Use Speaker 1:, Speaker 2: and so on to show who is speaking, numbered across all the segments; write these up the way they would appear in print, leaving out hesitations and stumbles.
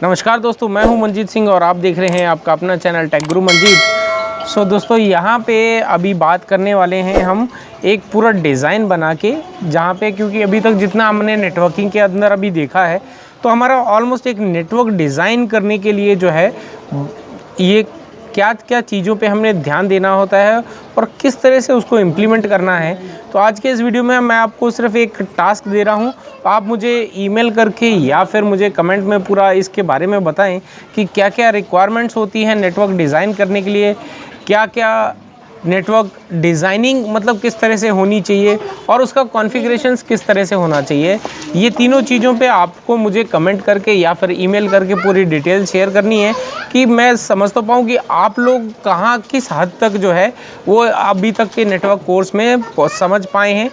Speaker 1: नमस्कार दोस्तों, मैं हूं मंजीत सिंह और आप देख रहे हैं आपका अपना चैनल टेक गुरु मंजीत। दोस्तों यहाँ पे अभी बात करने वाले हैं हम एक पूरा डिज़ाइन बना के, जहाँ पे क्योंकि अभी तक जितना हमने नेटवर्किंग के अंदर अभी देखा है तो हमारा ऑलमोस्ट एक नेटवर्क डिज़ाइन करने के लिए जो है ये क्या क्या चीज़ों पे हमने ध्यान देना होता है और किस तरह से उसको इम्प्लीमेंट करना है। तो आज के इस वीडियो में मैं आपको सिर्फ एक टास्क दे रहा हूँ, तो आप मुझे ईमेल करके या फिर मुझे कमेंट में पूरा इसके बारे में बताएं कि क्या क्या रिक्वायरमेंट्स होती हैं नेटवर्क डिज़ाइन करने के लिए, क्या क्या नेटवर्क डिज़ाइनिंग मतलब किस तरह से होनी चाहिए और उसका कॉन्फ़िगरेशंस किस तरह से होना चाहिए। ये तीनों चीज़ों पे आपको मुझे कमेंट करके या फिर ईमेल करके पूरी डिटेल शेयर करनी है कि मैं समझ तो पाऊँ कि आप लोग कहाँ किस हद तक जो है वो अभी तक के नेटवर्क कोर्स में समझ पाए हैं।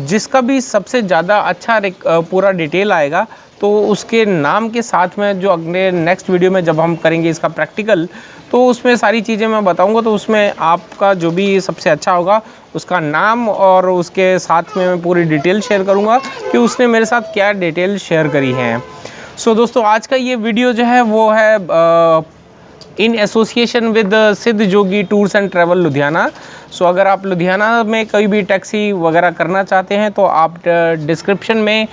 Speaker 1: जिसका भी सबसे ज़्यादा अच्छा पूरा डिटेल आएगा तो उसके नाम के साथ में जो अगले नेक्स्ट वीडियो में जब हम करेंगे इसका प्रैक्टिकल, तो उसमें सारी चीज़ें मैं बताऊंगा। तो उसमें आपका जो भी सबसे अच्छा होगा उसका नाम और उसके साथ में मैं पूरी डिटेल शेयर करूंगा कि उसने मेरे साथ क्या डिटेल शेयर करी है। दोस्तों आज का ये वीडियो जो है वो है इन एसोसिएशन विद सिद्ध जोगी टूर्स एंड ट्रैवल लुधियाना। अगर आप लुधियाना में कोई भी टैक्सी वगैरह करना चाहते हैं तो आप डिस्क्रिप्शन में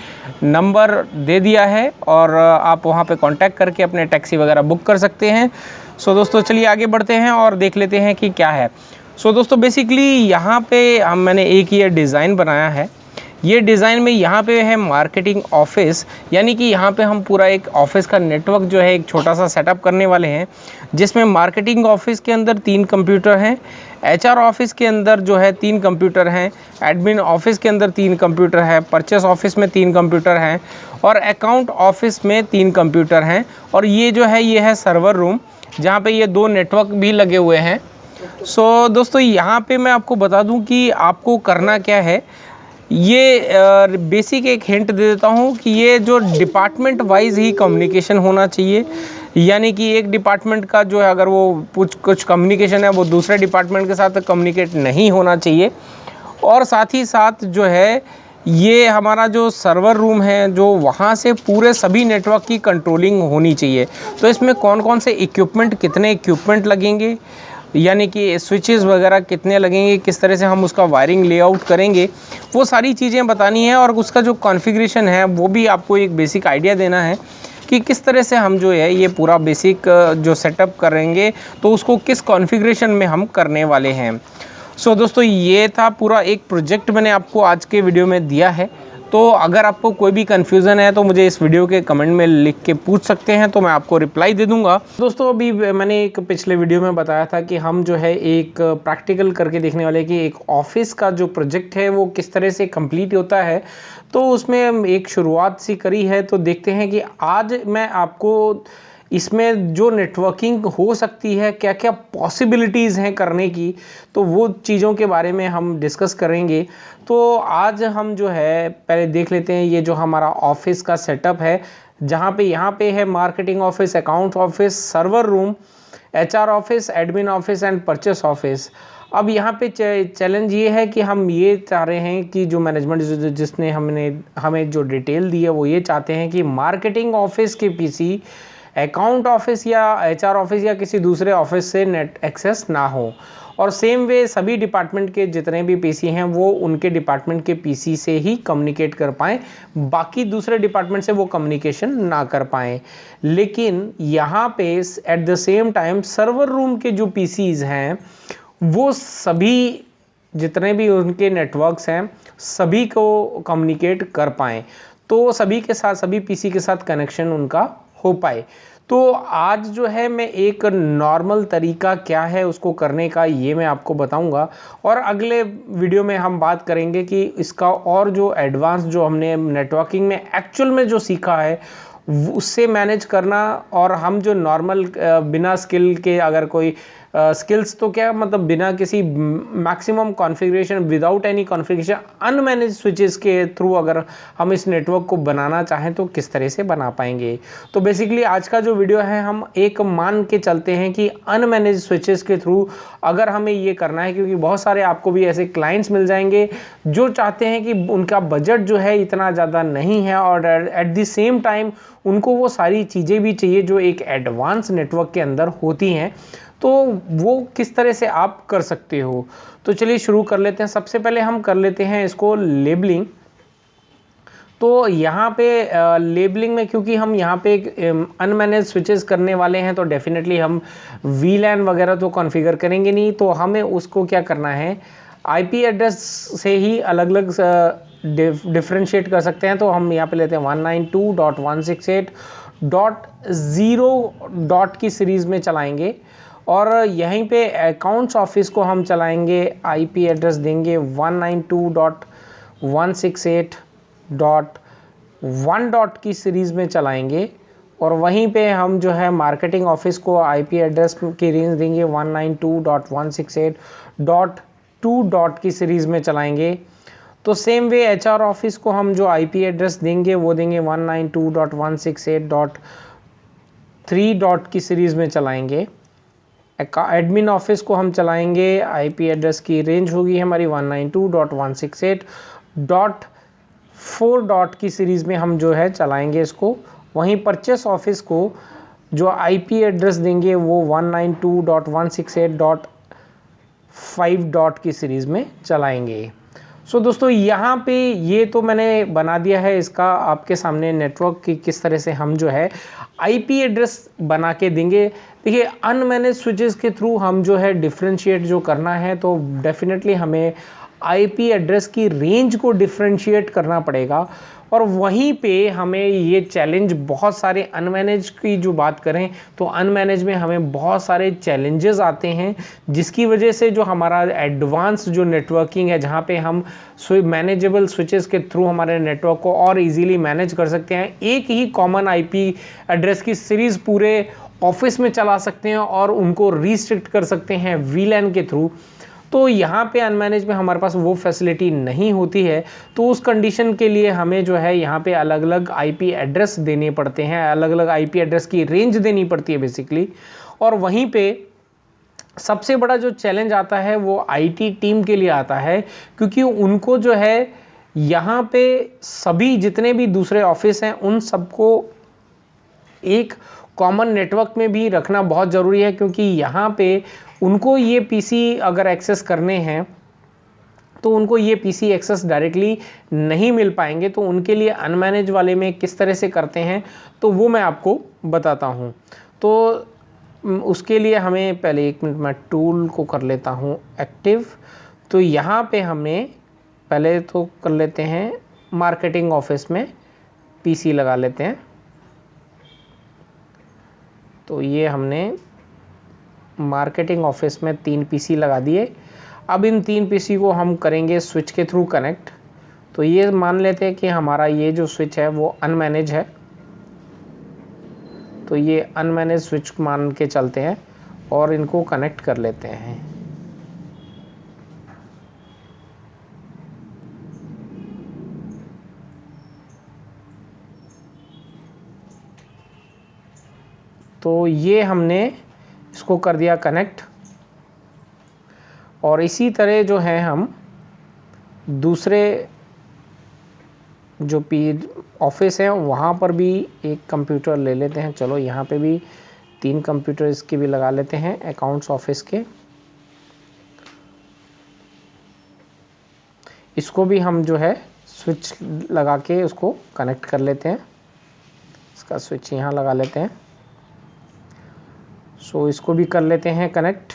Speaker 1: नंबर दे दिया है और आप वहां पे कांटेक्ट करके अपने टैक्सी वगैरह बुक कर सकते हैं। दोस्तों चलिए आगे बढ़ते हैं और देख लेते हैं कि क्या है। दोस्तों बेसिकली यहाँ पे मैंने एक ये डिज़ाइन बनाया है। ये डिज़ाइन में यहाँ पे है मार्केटिंग ऑफिस, यानी कि यहाँ पे हम पूरा एक ऑफिस का नेटवर्क जो है एक छोटा सा सेटअप करने वाले हैं, जिसमें मार्केटिंग ऑफिस के अंदर 3 कंप्यूटर हैं, एचआर ऑफिस के अंदर जो है 3 कंप्यूटर हैं, एडमिन ऑफिस के अंदर 3 कंप्यूटर है, परचेस ऑफिस में 3 कंप्यूटर हैं और अकाउंट ऑफिस में 3 कंप्यूटर हैं। और ये जो है ये है सर्वर रूम, जहाँ पे ये 2 नेटवर्क भी लगे हुए हैं। दोस्तों यहाँ पे मैं आपको बता दूँ कि आपको करना क्या है। ये बेसिक एक हिंट दे देता हूँ कि ये जो डिपार्टमेंट वाइज ही कम्युनिकेशन होना चाहिए, यानी कि एक डिपार्टमेंट का जो है अगर वो कुछ कम्युनिकेशन है वो दूसरे डिपार्टमेंट के साथ कम्युनिकेट नहीं होना चाहिए। और साथ ही साथ जो है ये हमारा जो सर्वर रूम है जो वहाँ से पूरे सभी नेटवर्क की कंट्रोलिंग होनी चाहिए। तो इसमें कौन कौन से इक्विपमेंट, कितने इक्विपमेंट लगेंगे, यानी कि स्विचेस वगैरह कितने लगेंगे, किस तरह से हम उसका वायरिंग लेआउट करेंगे, वो सारी चीज़ें बतानी है। और उसका जो कॉन्फ़िगरेशन है वो भी आपको एक बेसिक आइडिया देना है कि किस तरह से हम जो है ये पूरा बेसिक जो सेटअप करेंगे तो उसको किस कॉन्फ़िगरेशन में हम करने वाले हैं। दोस्तों ये था पूरा एक प्रोजेक्ट मैंने आपको आज के वीडियो में दिया है। तो अगर आपको कोई भी कन्फ्यूज़न है तो मुझे इस वीडियो के कमेंट में लिख के पूछ सकते हैं, तो मैं आपको रिप्लाई दे दूंगा। दोस्तों अभी मैंने एक पिछले वीडियो में बताया था कि हम जो है एक प्रैक्टिकल करके देखने वाले कि एक ऑफिस का जो प्रोजेक्ट है वो किस तरह से कंप्लीट होता है। तो उसमें एक शुरुआत सी करी है, तो देखते हैं कि आज मैं आपको इसमें जो नेटवर्किंग हो सकती है, क्या क्या पॉसिबिलिटीज़ हैं करने की, तो वो चीज़ों के बारे में हम डिस्कस करेंगे। तो आज हम जो है पहले देख लेते हैं ये जो हमारा ऑफिस का सेटअप है, जहाँ पे यहाँ पे है marketing office, account office, server room, HR office, admin office and purchase office. अब यहाँ पे चैलेंज ये है कि हम ये चाह रहे हैं कि जो मैनेजमेंट जिसने हमें जो डिटेल दी है वो ये चाहते हैं कि मार्केटिंग ऑफिस के पीसी अकाउंट ऑफिस या एचआर ऑफिस या किसी दूसरे ऑफिस से नेट एक्सेस ना हो, और सेम वे सभी डिपार्टमेंट के जितने भी पीसी हैं वो उनके डिपार्टमेंट के पीसी से ही कम्युनिकेट कर पाएँ, बाकी दूसरे डिपार्टमेंट से वो कम्युनिकेशन ना कर पाएँ। लेकिन यहाँ पे at the same time server room के जो पीसीज हैं वो सभी जितने भी उनके नेटवर्क्स हैं सभी को कम्युनिकेट कर पाएँ, तो सभी के साथ, सभी पीसी के साथ कनेक्शन उनका हो पाए। तो आज जो है मैं एक नॉर्मल तरीका क्या है उसको करने का ये मैं आपको बताऊंगा, और अगले वीडियो में हम बात करेंगे कि इसका और जो एडवांस जो हमने नेटवर्किंग में एक्चुअल में जो सीखा है उससे मैनेज करना, और हम जो नॉर्मल बिना स्किल के अगर कोई स्किल्स तो क्या मतलब बिना किसी maximum configuration, without any configuration, unmanaged switches के थ्रू अगर हम इस नेटवर्क को बनाना चाहें तो किस तरह से बना पाएंगे। तो बेसिकली आज का जो वीडियो है हम एक मान के चलते हैं कि अनमैनेज स्विचेस के थ्रू अगर हमें ये करना है, क्योंकि बहुत सारे आपको भी ऐसे क्लाइंट्स मिल जाएंगे जो चाहते हैं कि उनका बजट जो है इतना ज़्यादा नहीं है और एट द सेम टाइम उनको वो सारी चीज़ें भी चाहिए जो एक एडवांस नेटवर्क के अंदर होती हैं। तो वो किस तरह से आप कर सकते हो, तो चलिए शुरू कर लेते हैं। सबसे पहले हम कर लेते हैं इसको लेबलिंग। तो यहाँ पे लेबलिंग में क्योंकि हम यहाँ पे अनमैनेज स्विचेस करने वाले हैं तो डेफिनेटली हम वीलैन वगैरह तो कॉन्फ़िगर करेंगे नहीं, तो हमें उसको क्या करना है, आईपी एड्रेस से ही अलग अलग डिफ्रेंशिएट कर सकते हैं। तो हम यहाँ पे लेते हैं 192.168.0 की सीरीज़ में चलाएंगे और यहीं पे अकाउंट्स ऑफिस को हम चलाएंगे, आईपी एड्रेस देंगे 192.168.1 की सीरीज़ में चलाएंगे और वहीं पे हम जो है मार्केटिंग ऑफिस को आईपी एड्रेस की रेंज देंगे 192.168.2 की सीरीज़ में चलाएंगे। तो सेम वे एचआर ऑफिस को हम जो आईपी एड्रेस देंगे वो देंगे 192.168.3 की सीरीज़ में चलाएंगे। एडमिन ऑफिस को हम चलाएंगे, आईपी एड्रेस की रेंज होगी हमारी 192.168.4 की सीरीज़ में हम जो है चलाएंगे इसको। वहीं परचेस ऑफिस को जो आईपी एड्रेस देंगे वो 192.168.5 की सीरीज़ में चलाएंगे। सो दोस्तों यहाँ पे ये तो मैंने बना दिया है इसका आपके सामने नेटवर्क की किस तरह से हम जो है आईपी एड्रेस बना के देंगे। देखिए अनमैनेज स्विचेस के थ्रू हम जो है डिफरेंशिएट जो करना है तो डेफिनेटली हमें आईपी एड्रेस की रेंज को डिफरेंशिएट करना पड़ेगा और वहीं पे हमें ये चैलेंज बहुत सारे अनमैनेज की जो बात करें तो अनमैनेज में हमें बहुत सारे चैलेंजेस आते हैं जिसकी वजह से जो हमारा एडवांस जो नेटवर्किंग है जहाँ पे हम मैनेजेबल स्विचेस के थ्रू हमारे नेटवर्क को और इजीली मैनेज कर सकते हैं, एक ही कॉमन आईपी एड्रेस की सीरीज़ पूरे ऑफिस में चला सकते हैं और उनको रिस्ट्रिक्ट कर सकते हैं वीलैन के थ्रू। तो यहाँ पे अनमैनेज में हमारे पास वो फैसिलिटी नहीं होती है, तो उस कंडीशन के लिए हमें जो है यहाँ पे अलग अलग आईपी एड्रेस देने पड़ते हैं, अलग अलग आईपी एड्रेस की रेंज देनी पड़ती है बेसिकली। और वहीं पे सबसे बड़ा जो चैलेंज आता है वो आईटी टीम के लिए आता है, क्योंकि उनको जो है यहाँ पे सभी जितने भी दूसरे ऑफिस हैं उन सबको एक कॉमन नेटवर्क में भी रखना बहुत ज़रूरी है, क्योंकि यहाँ पे उनको ये पीसी अगर एक्सेस करने हैं तो उनको ये पीसी एक्सेस डायरेक्टली नहीं मिल पाएंगे। तो उनके लिए अनमैनेज वाले में किस तरह से करते हैं तो वो मैं आपको बताता हूँ। तो उसके लिए हमें पहले 1 मिनट मैं टूल को कर लेता हूँ एक्टिव। तो यहाँ पे हमें पहले तो कर लेते हैं मार्केटिंग ऑफिस में पीसी लगा लेते हैं। तो ये हमने मार्केटिंग ऑफिस में 3 पीसी लगा दिए। अब इन 3 पीसी को हम करेंगे स्विच के थ्रू कनेक्ट। तो ये मान लेते हैं कि हमारा ये जो स्विच है वो अनमैनेज है, तो ये अनमैनेज स्विच मान के चलते हैं और इनको कनेक्ट कर लेते हैं। तो ये हमने इसको कर दिया कनेक्ट और इसी तरह जो है हम दूसरे जो ऑफिस है वहाँ पर भी एक कंप्यूटर ले लेते हैं। चलो यहाँ पे भी 3 कंप्यूटर इसके भी लगा लेते हैं अकाउंट्स ऑफिस के। इसको भी हम जो है स्विच लगा के उसको कनेक्ट कर लेते हैं। इसका स्विच यहाँ लगा लेते हैं। सो इसको भी कर लेते हैं कनेक्ट।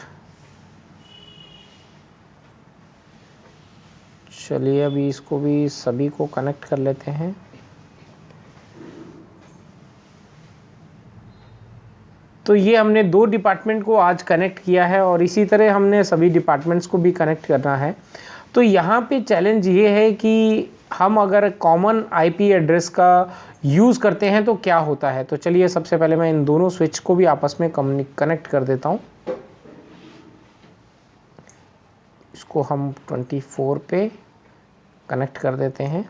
Speaker 1: चलिए अभी इसको भी सभी को कनेक्ट कर लेते हैं। तो ये हमने 2 डिपार्टमेंट को आज कनेक्ट किया है और इसी तरह हमने सभी डिपार्टमेंट्स को भी कनेक्ट करना है। तो यहाँ पे चैलेंज ये है कि हम अगर कॉमन आईपी एड्रेस का यूज़ करते हैं तो क्या होता है। तो चलिए सबसे पहले मैं इन दोनों स्विच को भी आपस में कनेक्ट कर देता हूँ। इसको हम 24 पे कनेक्ट कर देते हैं।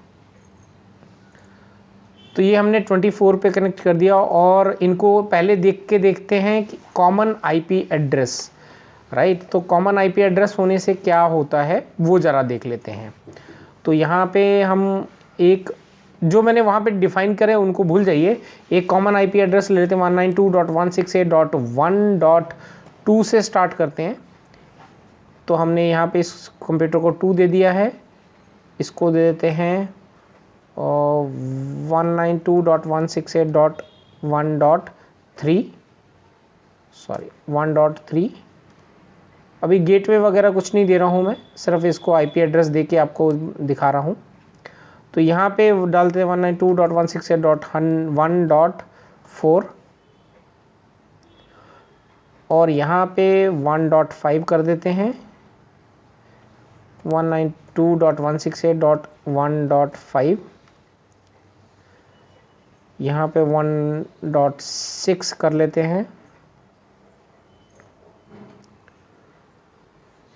Speaker 1: तो ये हमने 24 पे कनेक्ट कर दिया और इनको पहले देख के देखते हैं कि कॉमन आईपी एड्रेस, राइट। तो कॉमन आईपी एड्रेस होने से क्या होता है वो ज़रा देख लेते हैं। तो यहाँ पे हम एक जो मैंने वहाँ पे डिफाइन करे उनको भूल जाइए, एक कॉमन आईपी एड्रेस ले लेते हैं 192.168.1.2 से स्टार्ट करते हैं। तो हमने यहाँ पे इस कंप्यूटर को 2 दे दिया है, इसको दे देते हैं 192.168.1.3 अभी गेटवे वगैरह कुछ नहीं दे रहा हूँ मैं, सिर्फ इसको आईपी एड्रेस दे के आपको दिखा रहा हूँ। तो यहाँ पे डालते हैं 192.168.1.4 और यहाँ पे 1.5 कर देते हैं 192.168.1.5, यहाँ पे 1.6 कर लेते हैं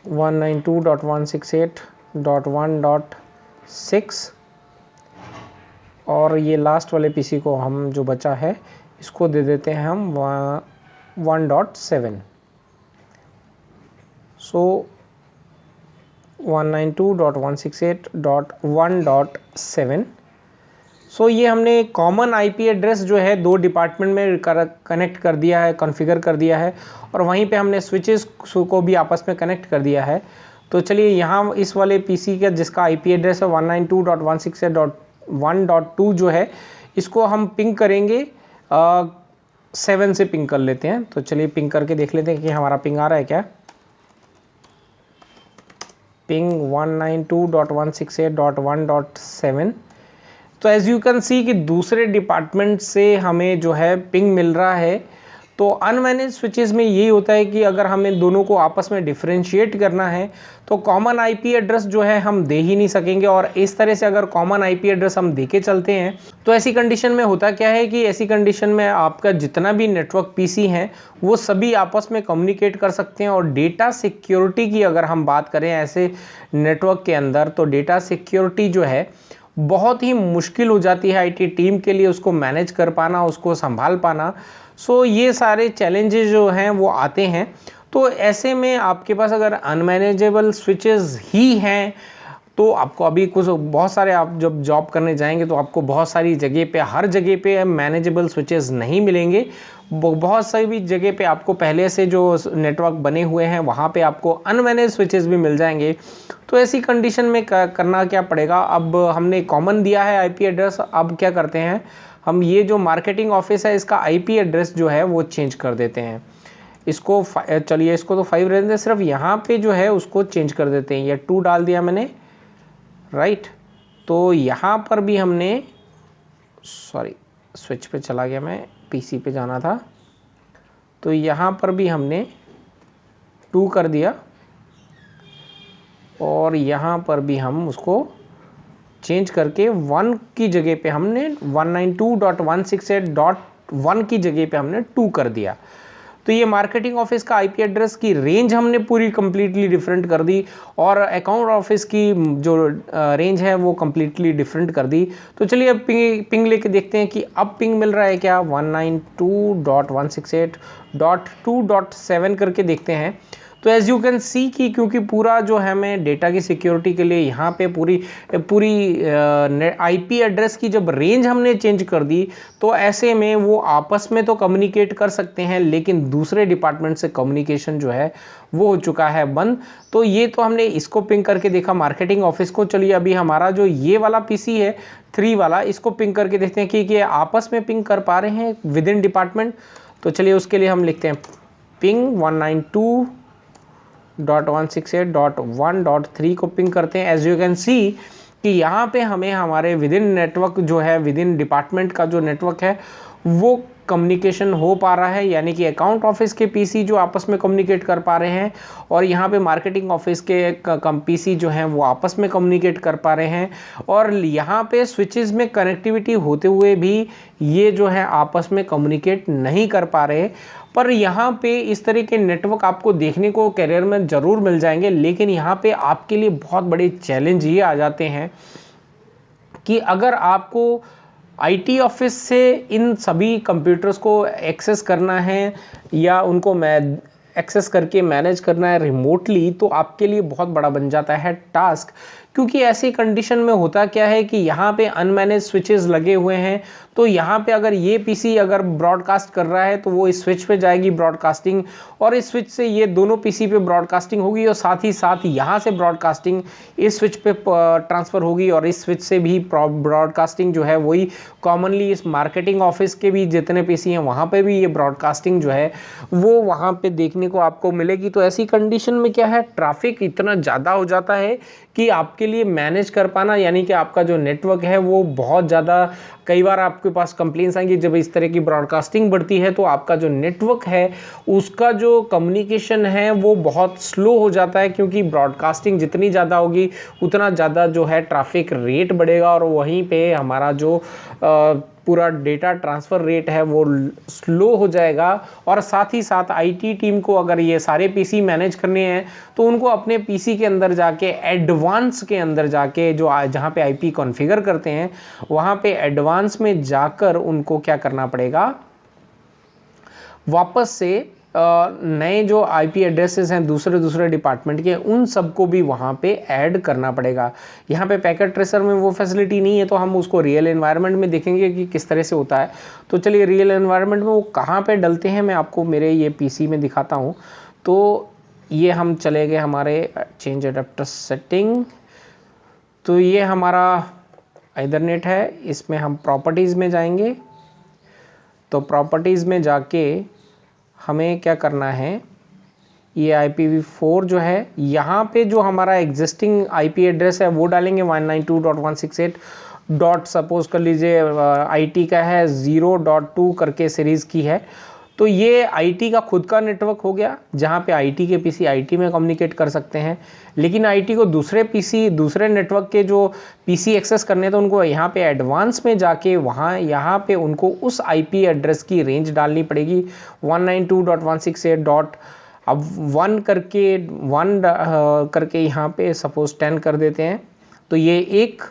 Speaker 1: 192.168.1.6 और ये लास्ट वाले पीसी को हम जो बचा है इसको दे देते हैं हम 1.7। सो 192.168.1.7। सो ये हमने कॉमन आईपी एड्रेस जो है 2 डिपार्टमेंट में कनेक्ट कर दिया है, कॉन्फ़िगर कर दिया है और वहीं पे हमने स्विचेस को भी आपस में कनेक्ट कर दिया है। तो चलिए यहाँ इस वाले पीसी का जिसका आईपी एड्रेस है 192.168.1.2 जो है, इसको हम पिंग करेंगे 7 से पिंग कर लेते हैं। तो चलिए पिंग करके देख लेते हैं कि हमारा पिंग आ रहा है क्या। पिंग 192.168.1.7। तो एज यू कैन सी कि दूसरे डिपार्टमेंट से हमें जो है पिंग मिल रहा है। तो अनमैनेज स्विचेस में यही होता है कि अगर हमें दोनों को आपस में डिफरेंशिएट करना है तो कॉमन आईपी एड्रेस जो है हम दे ही नहीं सकेंगे और इस तरह से अगर कॉमन आईपी एड्रेस हम दे के चलते हैं तो ऐसी कंडीशन में होता क्या है कि ऐसी कंडीशन में आपका जितना भी नेटवर्क पीसी है वो सभी आपस में कम्युनिकेट कर सकते हैं। और डेटा सिक्योरिटी की अगर हम बात करें ऐसे नेटवर्क के अंदर तो डेटा सिक्योरिटी जो है बहुत ही मुश्किल हो जाती है आईटी टीम के लिए, उसको मैनेज कर पाना, उसको संभाल पाना। सो ये सारे चैलेंजेस जो हैं वो आते हैं। तो ऐसे में आपके पास अगर अनमैनेजेबल स्विचेस ही हैं तो आपको अभी कुछ बहुत सारे आप जब जॉब करने जाएंगे तो आपको बहुत सारी जगह पे हर जगह पे मैनेजेबल स्विचेस नहीं मिलेंगे। बहुत सारी जगह पे आपको पहले से जो नेटवर्क बने हुए हैं वहाँ पे आपको अनमैनेज स्विचेस भी मिल जाएंगे। तो ऐसी कंडीशन में करना क्या पड़ेगा, अब हमने कॉमन दिया है आईपी एड्रेस, अब क्या करते हैं हम ये जो मार्केटिंग ऑफिस है इसका आईपी एड्रेस जो है वो चेंज कर देते हैं। इसको चलिए इसको तो 5 रहने दें, सिर्फ यहाँ पे जो है उसको चेंज कर देते हैं। ये 2 डाल दिया मैंने, राइट। तो यहाँ पर भी हमने स्विच पे चला गया मैं, पीसी पे जाना था। तो यहाँ पर भी हमने 2 कर दिया और यहाँ पर भी हम उसको चेंज करके 1 की जगह पे हमने 192.168.1 की जगह पे हमने 2 कर दिया। तो ये मार्केटिंग ऑफिस का आईपी एड्रेस की रेंज हमने पूरी कंप्लीटली डिफरेंट कर दी और अकाउंट ऑफिस की जो रेंज है वो कंप्लीटली डिफरेंट कर दी। तो चलिए अब पिंग लेके देखते हैं कि अब पिंग मिल रहा है क्या। 192.168.2.7 करके देखते हैं। तो एज यू कैन सी कि क्योंकि पूरा जो है मैं डेटा की सिक्योरिटी के लिए यहाँ पे पूरी आईपी एड्रेस की जब रेंज हमने चेंज कर दी तो ऐसे में वो आपस में तो कम्युनिकेट कर सकते हैं लेकिन दूसरे डिपार्टमेंट से कम्युनिकेशन जो है वो हो चुका है बंद। तो ये तो हमने इसको पिंग करके देखा मार्केटिंग ऑफिस को। चलिए अभी हमारा जो ये वाला पीसी है 3 वाला, इसको पिंग करके देखते हैं कि आपस में पिंग कर पा रहे हैं विद इन डिपार्टमेंट। तो चलिए उसके लिए हम लिखते हैं पिंग 192.168.1.3 को पिंग करते हैं। एज यू कैन सी कि यहाँ पे हमें हमारे विद इन नेटवर्क जो है विद इन डिपार्टमेंट का जो नेटवर्क है वो कम्युनिकेशन हो पा रहा है, यानी कि अकाउंट ऑफिस के पीसी जो आपस में कम्युनिकेट कर पा रहे हैं और यहाँ पे मार्केटिंग ऑफिस के पीसी जो हैं वो आपस में कम्युनिकेट कर पा रहे हैं। और यहाँ पे स्विचेस में कनेक्टिविटी होते हुए भी ये जो है आपस में कम्युनिकेट नहीं कर पा रहे। पर यहाँ पे इस तरह के नेटवर्क आपको देखने को कैरियर में ज़रूर मिल जाएंगे, लेकिन यहाँ पे आपके लिए बहुत बड़े चैलेंज ये आ जाते हैं कि अगर आपको आईटी ऑफिस से इन सभी कंप्यूटर्स को एक्सेस करना है या उनको एक्सेस करके मैनेज करना है रिमोटली, तो आपके लिए बहुत बड़ा बन जाता है टास्क। क्योंकि ऐसी कंडीशन में होता क्या है कि यहाँ पे अनमैनेज स्विचेस लगे हुए हैं, तो यहाँ पे अगर ये पीसी अगर ब्रॉडकास्ट कर रहा है तो वो इस स्विच पे जाएगी ब्रॉडकास्टिंग, और इस स्विच से ये दोनों पीसी पे ब्रॉडकास्टिंग होगी, और साथ ही साथ यहाँ से ब्रॉडकास्टिंग इस स्विच पे ट्रांसफर होगी, और इस स्विच से भी ब्रॉडकास्टिंग जो है वही कॉमनली इस मार्केटिंग ऑफिस के भी जितने पीसी हैं वहाँ पे भी ये ब्रॉडकास्टिंग जो है वो वहाँ पे देखने को आपको मिलेगी। तो ऐसी कंडीशन में क्या है, ट्रैफिक इतना ज़्यादा हो जाता है कि आपके लिए मैनेज कर पाना, यानी कि आपका जो नेटवर्क है वो बहुत ज़्यादा, कई बार आपके पास कंप्लेंट्स आएंगी जब इस तरह की ब्रॉडकास्टिंग बढ़ती है तो आपका जो नेटवर्क है उसका जो कम्युनिकेशन है वो बहुत स्लो हो जाता है, क्योंकि ब्रॉडकास्टिंग जितनी ज़्यादा होगी उतना ज़्यादा जो है ट्रैफिक रेट बढ़ेगा, और वहीं पे हमारा जो पूरा डेटा ट्रांसफ़र रेट है वो स्लो हो जाएगा। और साथ ही साथ आईटी टीम को अगर ये सारे पीसी मैनेज करने हैं तो उनको अपने पीसी के अंदर जाके एडवांस के अंदर जाके जो जहाँ पे आईपी कॉन्फ़िगर करते हैं वहाँ पे एडवांस में जाकर उनको क्या करना पड़ेगा, वापस से नए जो आईपी एड्रेसेस हैं दूसरे डिपार्टमेंट के उन सबको भी वहाँ पे ऐड करना पड़ेगा। यहाँ पे पैकेट ट्रेसर में वो फैसिलिटी नहीं है, तो हम उसको रियल एनवायरनमेंट में देखेंगे कि किस तरह से होता है। तो चलिए रियल एनवायरनमेंट में वो कहाँ पे डलते हैं मैं आपको मेरे ये पीसी में दिखाता हूँ। तो ये हम चले गए हमारे चेंज एडाप्टर सेटिंग, तो ये हमारा ईथरनेट है, इसमें हम प्रॉपर्टीज़ में जाएंगे। तो प्रॉपर्टीज़ में जाके हमें क्या करना है, ये IPv4 जो है यहाँ पे जो हमारा एग्जिस्टिंग आईपी एड्रेस है वो डालेंगे 192.168 डॉट सपोज कर लीजिए आईटी का है 0.2 करके सीरीज़ की है। तो ये आईटी का खुद का नेटवर्क हो गया जहाँ पे आईटी के पीसी आईटी में कम्युनिकेट कर सकते हैं, लेकिन आईटी को दूसरे पीसी दूसरे नेटवर्क के जो पीसी एक्सेस करने तो उनको यहाँ पे एडवांस में जाके यहाँ पे उनको उस आईपी एड्रेस की रेंज डालनी पड़ेगी 192.168. अब 1 करके यहाँ पे सपोज 10 कर देते हैं, तो ये एक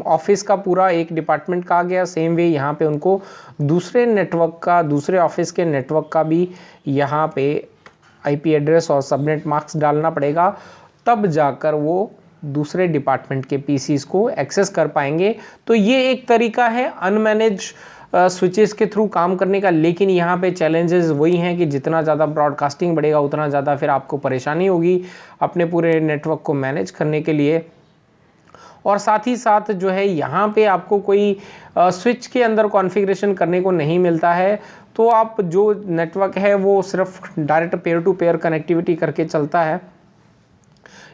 Speaker 1: ऑफिस का पूरा एक डिपार्टमेंट का आ गया। सेम वे यहाँ पे उनको दूसरे नेटवर्क का दूसरे ऑफिस के नेटवर्क का भी यहाँ पे आईपी एड्रेस और सबनेट मार्क्स डालना पड़ेगा, तब जाकर वो दूसरे डिपार्टमेंट के पीसीज को एक्सेस कर पाएंगे। तो ये एक तरीका है अनमैनेज स्विचेस के थ्रू काम करने का, लेकिन यहाँ पे चैलेंजेस वही हैं कि जितना ज़्यादा ब्रॉडकास्टिंग बढ़ेगा उतना ज़्यादा फिर आपको परेशानी होगी अपने पूरे नेटवर्क को मैनेज करने के लिए। और साथ ही साथ जो है यहाँ पे आपको कोई स्विच के अंदर कॉन्फ़िगरेशन करने को नहीं मिलता है, तो आप जो नेटवर्क है वो सिर्फ direct pair to pair connectivity करके चलता है।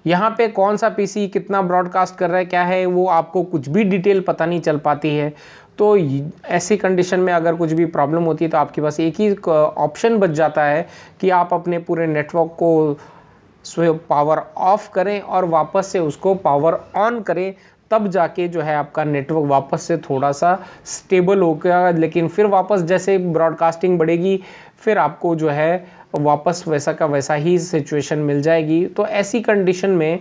Speaker 1: यहाँ पे कौन सा पीसी कितना ब्रॉडकास्ट कर रहा है क्या है वो आपको कुछ भी डिटेल पता नहीं चल पाती है। तो ऐसी कंडीशन में अगर कुछ भी प्रॉब्लम होती है तो आपके पास एक ही ऑप्शन बच जाता है कि आप अपने पूरे नेटवर्क को पावर ऑफ करें और वापस से उसको पावर ऑन करें, तब जाके जो है आपका नेटवर्क वापस से थोड़ा सा स्टेबल हो गया। लेकिन फिर वापस जैसे ब्रॉडकास्टिंग बढ़ेगी फिर आपको जो है वापस वैसा का वैसा ही सिचुएशन मिल जाएगी। तो ऐसी कंडीशन में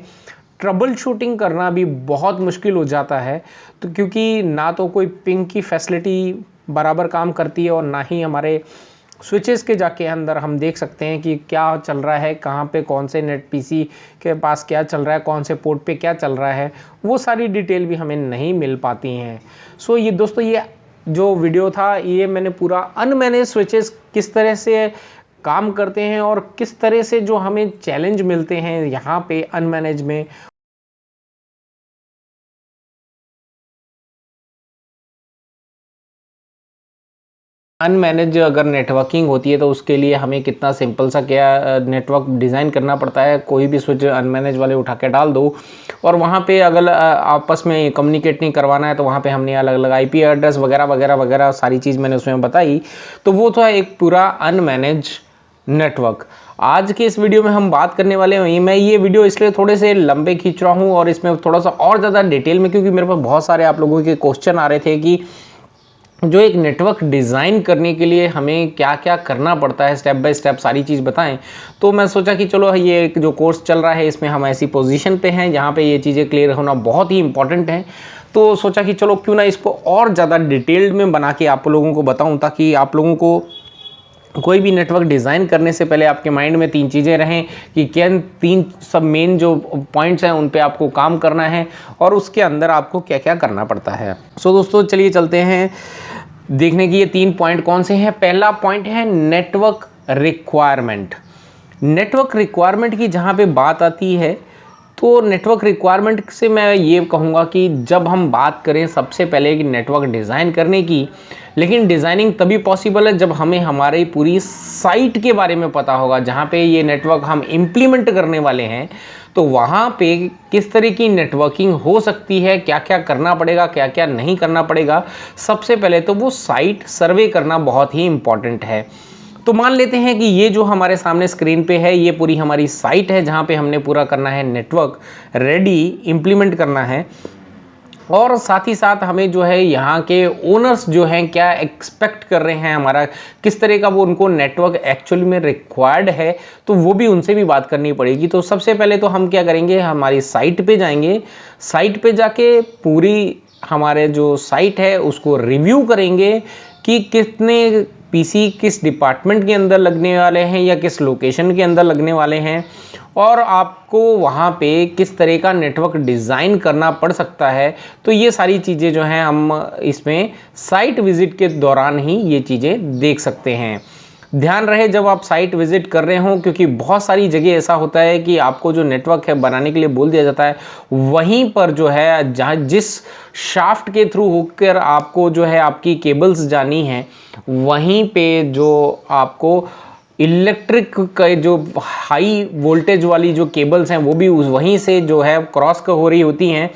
Speaker 1: ट्रबल शूटिंग करना भी बहुत मुश्किल हो जाता है, तो क्योंकि ना तो कोई पिंग की फैसिलिटी बराबर काम करती है और ना ही हमारे स्विचेस के जाके अंदर हम देख सकते हैं कि क्या चल रहा है, कहाँ पे कौन से नेट पीसी के पास क्या चल रहा है, कौन से पोर्ट पे क्या चल रहा है, वो सारी डिटेल भी हमें नहीं मिल पाती हैं। सो ये दोस्तों ये जो वीडियो था ये मैंने पूरा अनमैनेज स्विचेस किस तरह से काम करते हैं और किस तरह से जो हमें चैलेंज मिलते हैं यहाँ पे अनमैनेज में अनमैनेज अगर नेटवर्किंग होती है तो उसके लिए हमें कितना सिंपल सा क्या नेटवर्क डिज़ाइन करना पड़ता है। कोई भी स्विच अनमैनेज वाले उठा के डाल दो और वहाँ पे अगर आपस में कम्युनिकेट नहीं करवाना है तो वहाँ पे हमने अलग अलग आईपी एड्रेस वगैरह वगैरह वगैरह सारी चीज़ मैंने उसमें बताई। तो वो तो है एक पूरा अनमैनेज नेटवर्क। आज के इस वीडियो में हम बात करने वाले हैं, मैं ये वीडियो इसलिए थोड़े से लंबे खींच रहा हूँ और इसमें थोड़ा सा और ज़्यादा डिटेल में, क्योंकि मेरे पास बहुत सारे आप लोगों के क्वेश्चन आ रहे थे कि जो एक नेटवर्क डिज़ाइन करने के लिए हमें क्या क्या करना पड़ता है, स्टेप बाय स्टेप सारी चीज़ बताएं। तो मैं सोचा कि चलो ये जो कोर्स चल रहा है इसमें हम ऐसी पोजीशन पे हैं जहाँ पे ये चीज़ें क्लियर होना बहुत ही इंपॉर्टेंट है। तो सोचा कि चलो क्यों ना इसको और ज़्यादा डिटेल्ड में बना के आप लोगों को बताऊँ, ताकि आप लोगों को कोई भी नेटवर्क डिज़ाइन करने से पहले आपके माइंड में 3 चीज़ें रहें कि क्या 3 सब मेन जो पॉइंट्स हैं उन पे आपको काम करना है और उसके अंदर आपको क्या क्या करना पड़ता है। सो दोस्तों चलिए चलते हैं देखने की ये 3 पॉइंट कौन से हैं। पहला पॉइंट है नेटवर्क रिक्वायरमेंट। नेटवर्क रिक्वायरमेंट की जहाँ पे बात आती है तो नेटवर्क रिक्वायरमेंट से मैं ये कहूँगा कि जब हम बात करें सबसे पहले कि नेटवर्क डिज़ाइन करने की, लेकिन डिज़ाइनिंग तभी पॉसिबल है जब हमें हमारी पूरी साइट के बारे में पता होगा जहाँ पे ये नेटवर्क हम इम्प्लीमेंट करने वाले हैं। तो वहाँ पे किस तरह की नेटवर्किंग हो सकती है, क्या क्या करना पड़ेगा, क्या क्या नहीं करना पड़ेगा। सबसे पहले तो वो साइट सर्वे करना बहुत ही इम्पॉर्टेंट है। तो मान लेते हैं कि ये जो हमारे सामने स्क्रीन पे है ये पूरी हमारी साइट है जहाँ पे हमने पूरा करना है नेटवर्क रेडी इम्प्लीमेंट करना है। और साथ ही साथ हमें जो है यहाँ के ओनर्स जो हैं क्या एक्सपेक्ट कर रहे हैं, हमारा किस तरह का वो उनको नेटवर्क एक्चुअली में रिक्वायर्ड है, तो वो भी उनसे भी बात करनी पड़ेगी। तो सबसे पहले तो हम क्या करेंगे, हमारी साइट पे जाएंगे, साइट पे जाके पूरी हमारे जो साइट है उसको रिव्यू करेंगे कि कितने पीसी किस डिपार्टमेंट के अंदर लगने वाले हैं या किस लोकेशन के अंदर लगने वाले हैं, और आपको वहाँ पे किस तरह का नेटवर्क डिज़ाइन करना पड़ सकता है। तो ये सारी चीज़ें जो हैं हम इसमें साइट विज़िट के दौरान ही ये चीज़ें देख सकते हैं। ध्यान रहे जब आप साइट विज़िट कर रहे हो, क्योंकि बहुत सारी जगह ऐसा होता है कि आपको जो नेटवर्क है बनाने के लिए बोल दिया जाता है, वहीं पर जो है जहाँ जिस शाफ्ट के थ्रू होकर आपको जो है आपकी केबल्स जानी है, वहीं पे जो आपको इलेक्ट्रिक का जो हाई वोल्टेज वाली जो केबल्स हैं वो भी वहीं से जो है क्रॉस हो रही होती हैं।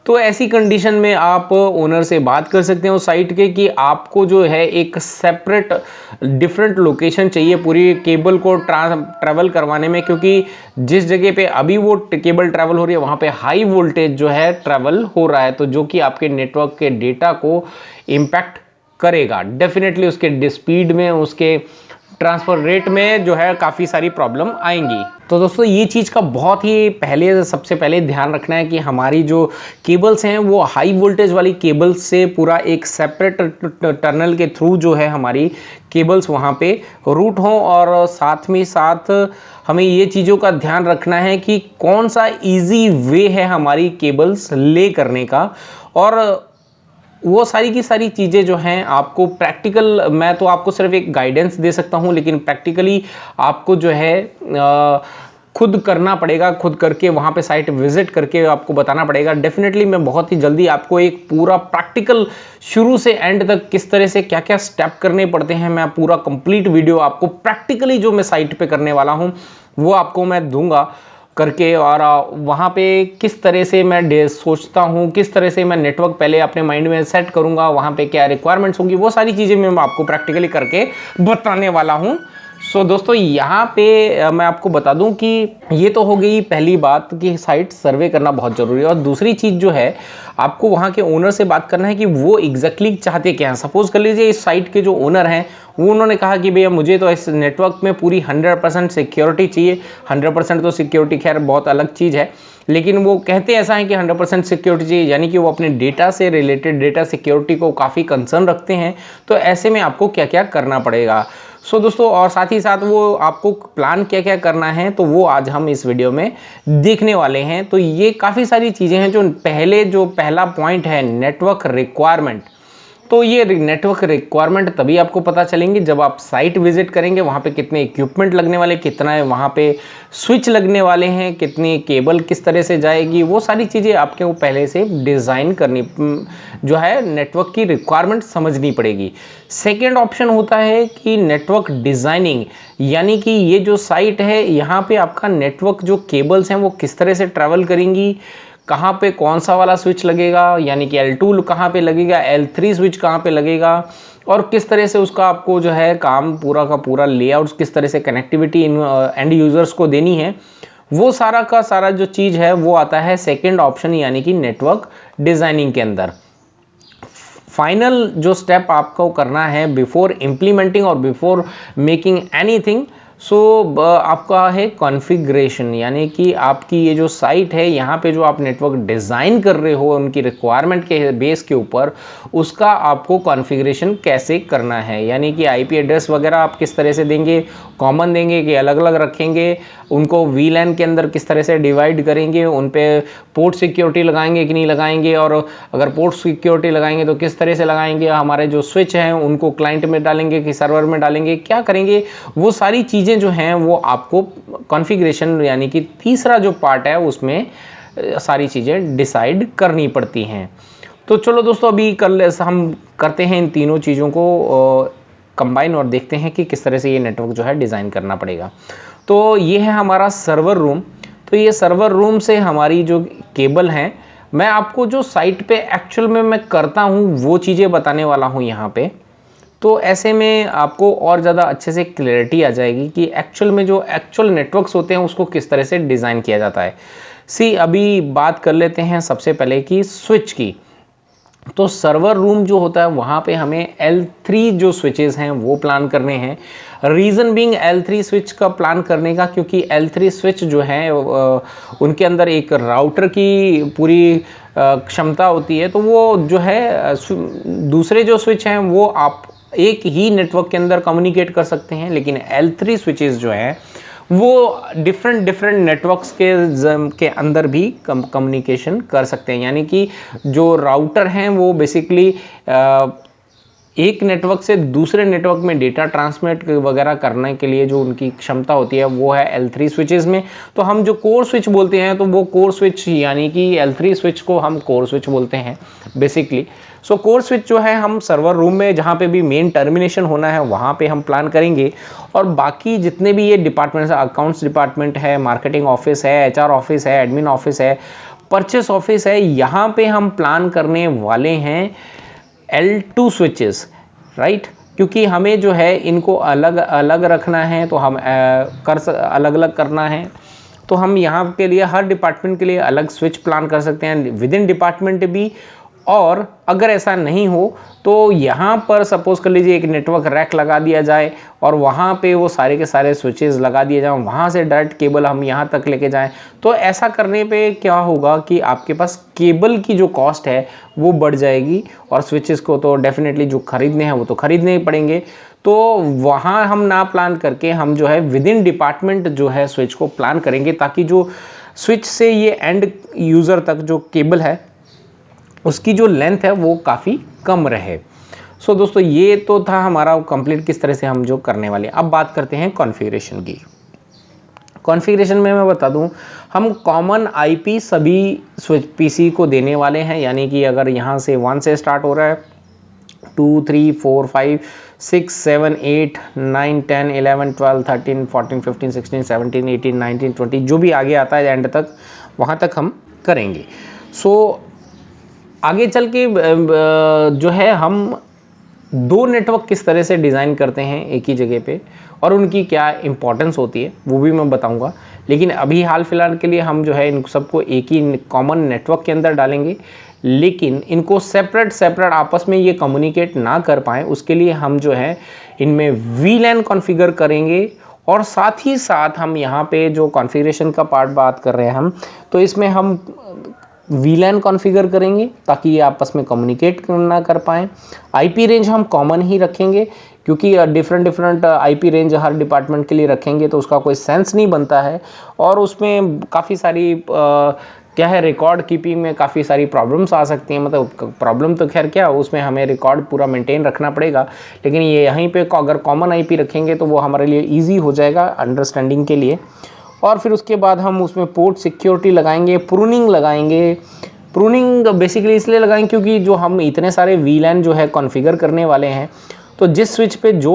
Speaker 1: तो ऐसी कंडीशन में आप ओनर से बात कर सकते हैं उस साइट के कि आपको जो है एक सेपरेट डिफरेंट लोकेशन चाहिए पूरी केबल को ट्रैवल करवाने में, क्योंकि जिस जगह पे अभी वो केबल ट्रैवल हो रही है वहाँ पे हाई वोल्टेज जो है ट्रैवल हो रहा है, तो जो कि आपके नेटवर्क के डेटा को इम्पैक्ट करेगा डेफिनेटली, उसके स्पीड में उसके ट्रांसफर रेट में जो है काफ़ी सारी प्रॉब्लम आएंगी। तो दोस्तों ये चीज़ का बहुत ही सबसे पहले ध्यान रखना है कि हमारी जो केबल्स हैं वो हाई वोल्टेज वाली केबल्स से पूरा एक सेपरेट टनल के थ्रू जो है हमारी केबल्स वहाँ पे रूट हों, और साथ में साथ हमें ये चीज़ों का ध्यान रखना है कि कौन सा ईजी वे है हमारी केबल्स ले करने का। और वो सारी की सारी चीज़ें जो हैं आपको प्रैक्टिकल, मैं तो आपको सिर्फ एक गाइडेंस दे सकता हूँ, लेकिन प्रैक्टिकली आपको जो है खुद करना पड़ेगा, खुद करके वहाँ पे साइट विजिट करके आपको बताना पड़ेगा। डेफिनेटली मैं बहुत ही जल्दी आपको एक पूरा प्रैक्टिकल शुरू से एंड तक किस तरह से क्या क्या स्टेप करने पड़ते हैं, मैं पूरा कंप्लीट वीडियो आपको प्रैक्टिकली जो मैं साइट पे करने वाला हूँ वो आपको मैं दूंगा करके। और वहाँ पे किस तरह से मैं सोचता हूँ, किस तरह से मैं नेटवर्क पहले अपने माइंड में सेट करूँगा, वहाँ पे क्या रिक्वायरमेंट्स होंगी, वो सारी चीज़ें मैं आपको प्रैक्टिकली करके बताने वाला हूँ। सो दोस्तों यहाँ पे मैं आपको बता दूं कि ये तो हो गई पहली बात कि साइट सर्वे करना बहुत ज़रूरी है। और दूसरी चीज़ जो है आपको वहाँ के ओनर से बात करना है कि वो एग्जैक्टली चाहते क्या हैं। सपोज कर लीजिए इस साइट के जो ओनर हैं वो उन्होंने कहा कि भैया मुझे तो इस नेटवर्क में पूरी 100% सिक्योरिटी चाहिए। 100% तो सिक्योरिटी खैर बहुत अलग चीज़ है, लेकिन वो कहते ऐसा है कि 100% सिक्योरिटी चाहिए, यानी कि वो अपने डेटा से रिलेटेड डेटा सिक्योरिटी को काफ़ी कंसर्न रखते हैं। तो ऐसे में आपको क्या क्या करना पड़ेगा। सो दोस्तों और साथ ही साथ वो आपको प्लान क्या क्या करना है तो वो आज हम इस वीडियो में देखने वाले हैं। तो ये काफ़ी सारी चीज़ें हैं जो पहला पॉइंट है नेटवर्क रिक्वायरमेंट। तो ये नेटवर्क रिक्वायरमेंट तभी आपको पता चलेंगे जब आप साइट विजिट करेंगे, वहाँ पे कितने इक्विपमेंट लगने वाले, कितना है वहाँ पे स्विच लगने वाले हैं, कितनी केबल किस तरह से जाएगी, वो सारी चीज़ें आपके को पहले से डिज़ाइन करनी जो है नेटवर्क की रिक्वायरमेंट समझनी पड़ेगी। सेकेंड ऑप्शन होता है कि नेटवर्क डिज़ाइनिंग, यानी कि ये जो साइट है यहाँ पे आपका नेटवर्क जो केबल्स हैं वो किस तरह से ट्रैवल करेंगी, कहाँ पे कौन सा वाला स्विच लगेगा, यानी कि L2 कहाँ पे लगेगा, L3 स्विच कहाँ पे लगेगा, और किस तरह से उसका आपको जो है काम पूरा का पूरा लेआउट, किस तरह से कनेक्टिविटी इन एंड यूजर्स को देनी है, वो सारा का सारा जो चीज़ है वो आता है सेकेंड ऑप्शन यानी कि नेटवर्क डिज़ाइनिंग के अंदर। फाइनल जो स्टेप आपको करना है बिफोर इम्प्लीमेंटिंग और बिफोर मेकिंग एनीथिंग, सो आपका है कॉन्फ़िगरेशन, यानी कि आपकी ये जो साइट है यहाँ पे जो आप नेटवर्क डिज़ाइन कर रहे हो उनकी रिक्वायरमेंट के बेस के ऊपर उसका आपको कॉन्फ़िगरेशन कैसे करना है, यानी कि आईपी एड्रेस वगैरह आप किस तरह से देंगे, कॉमन देंगे कि अलग अलग रखेंगे, उनको वीलैन के अंदर किस तरह से डिवाइड करेंगे, उन पे पोर्ट सिक्योरिटी लगाएंगे कि नहीं लगाएंगे, और अगर पोर्ट सिक्योरिटी लगाएंगे तो किस तरह से लगाएंगे, हमारे जो स्विच हैं उनको क्लाइंट में डालेंगे कि सर्वर में डालेंगे, क्या करेंगे, वो सारी चीज़ें जो हैं वो आपको कॉन्फ़िगरेशन यानी कि तीसरा जो पार्ट है उसमें सारी चीज़ें डिसाइड करनी पड़ती हैं। तो चलो दोस्तों अभी हम करते हैं इन तीनों चीज़ों को कंबाइन और देखते हैं कि किस तरह से ये नेटवर्क जो है डिज़ाइन करना पड़ेगा। तो ये है हमारा सर्वर रूम। तो ये सर्वर रूम से हमारी जो केबल हैं, मैं आपको जो साइट पे एक्चुअल में मैं करता हूँ वो चीज़ें बताने वाला हूँ यहाँ पे। तो ऐसे में आपको और ज़्यादा अच्छे से क्लैरिटी आ जाएगी कि एक्चुअल में जो एक्चुअल नेटवर्क्स होते हैं उसको किस तरह से डिज़ाइन किया जाता है। अभी बात कर लेते हैं सबसे पहले कि स्विच की। तो सर्वर रूम जो होता है वहाँ पे हमें L3 जो स्विचेस हैं वो प्लान करने हैं। रीज़न बीइंग L3 स्विच का प्लान करने का, क्योंकि L3 स्विच जो है उनके अंदर एक राउटर की पूरी क्षमता होती है, तो वो जो है दूसरे जो स्विच हैं वो आप एक ही नेटवर्क के अंदर कम्युनिकेट कर सकते हैं, लेकिन L3 स्विचेस जो हैं वो डिफरेंट नेटवर्क्स के अंदर भी कम्युनिकेशन कर सकते हैं, यानी कि जो राउटर हैं वो बेसिकली एक नेटवर्क से दूसरे नेटवर्क में डेटा ट्रांसमिट वगैरह करने के लिए जो उनकी क्षमता होती है वो है L3 स्विचेस में। तो हम जो कोर स्विच बोलते हैं तो वो कोर स्विच यानी कि L3 स्विच को हम कोर स्विच बोलते हैं बेसिकली। सो कोर स्विच जो है हम सर्वर रूम में जहाँ पे भी मेन टर्मिनेशन होना है वहाँ पे हम प्लान करेंगे, और बाकी जितने भी ये डिपार्टमेंट्स, अकाउंट्स डिपार्टमेंट है, मार्केटिंग ऑफिस है, HR ऑफिस है, एडमिन ऑफिस है, परचेस ऑफिस है, यहाँ पे हम प्लान करने वाले हैं L2 स्विचेस, राइट। क्योंकि हमें जो है इनको अलग अलग रखना है, तो हम अलग अलग करना है, तो हम यहाँ के लिए हर डिपार्टमेंट के लिए अलग स्विच प्लान कर सकते हैं विद इन डिपार्टमेंट भी। और अगर ऐसा नहीं हो तो यहाँ पर सपोज कर लीजिए एक नेटवर्क रैक लगा दिया जाए और वहाँ पे वो सारे के सारे स्विचेस लगा दिए जाएं, वहाँ से डायरेक्ट केबल हम यहाँ तक लेके जाएं। तो ऐसा करने पे क्या होगा कि आपके पास केबल की जो कॉस्ट है वो बढ़ जाएगी, और स्विचेस को तो डेफिनेटली जो खरीदने हैं वो तो खरीदने ही पड़ेंगे। तो वहाँ हम ना प्लान करके हम जो है विद इन डिपार्टमेंट जो है स्विच को प्लान करेंगे, ताकि जो स्विच से ये एंड यूज़र तक जो केबल है उसकी जो लेंथ है वो काफ़ी कम रहे। सो दोस्तों ये तो था हमारा कंप्लीट किस तरह से हम जो करने वाले हैं। अब बात करते हैं कॉन्फ़िगरेशन की। कॉन्फ़िगरेशन में मैं बता दूं, हम कॉमन आईपी सभी स्विच पीसी को देने वाले हैं, यानी कि अगर यहाँ से 1 से स्टार्ट हो रहा है 2 3 4 5 6 7 8 9 10 11 12 13 14 15 16 17 18 19 20 जो भी आगे आता है एंड तक, वहाँ तक हम करेंगे। सो आगे चल के जो है हम 2 नेटवर्क किस तरह से डिज़ाइन करते हैं एक ही जगह पे और उनकी क्या इंपॉर्टेंस होती है वो भी मैं बताऊंगा। लेकिन अभी हाल फिलहाल के लिए हम जो है इन सबको एक ही कॉमन नेटवर्क के अंदर डालेंगे, लेकिन इनको सेपरेट आपस में ये कम्युनिकेट ना कर पाएँ उसके लिए हम जो है इनमें VLAN कॉन्फ़िगर करेंगे। और साथ ही साथ हम यहाँ पे जो कॉन्फ़िगरेशन का पार्ट बात कर रहे हैं हम, तो इसमें हम VLAN कॉन्फ़िगर करेंगे ताकि ये आपस में कम्युनिकेट ना कर पाएँ। IP रेंज हम कॉमन ही रखेंगे, क्योंकि डिफरेंट IP रेंज हर डिपार्टमेंट के लिए रखेंगे तो उसका कोई सेंस नहीं बनता है, और उसमें काफ़ी सारी क्या है, रिकॉर्ड कीपिंग में काफ़ी सारी प्रॉब्लम्स आ सकती हैं। मतलब प्रॉब्लम तो खैर क्या, उसमें हमें रिकॉर्ड पूरा मेंटेन रखना पड़ेगा, लेकिन ये यहीं पे अगर कॉमन आईपी रखेंगे तो वो हमारे लिए इजी हो जाएगा अंडरस्टैंडिंग के लिए। और फिर उसके बाद हम उसमें पोर्ट सिक्योरिटी लगाएंगे, प्रूनिंग लगाएंगे। प्रूनिंग बेसिकली इसलिए लगाएंगे क्योंकि जो हम इतने सारे वीलैन जो है कॉन्फ़िगर करने वाले हैं, तो जिस स्विच पे जो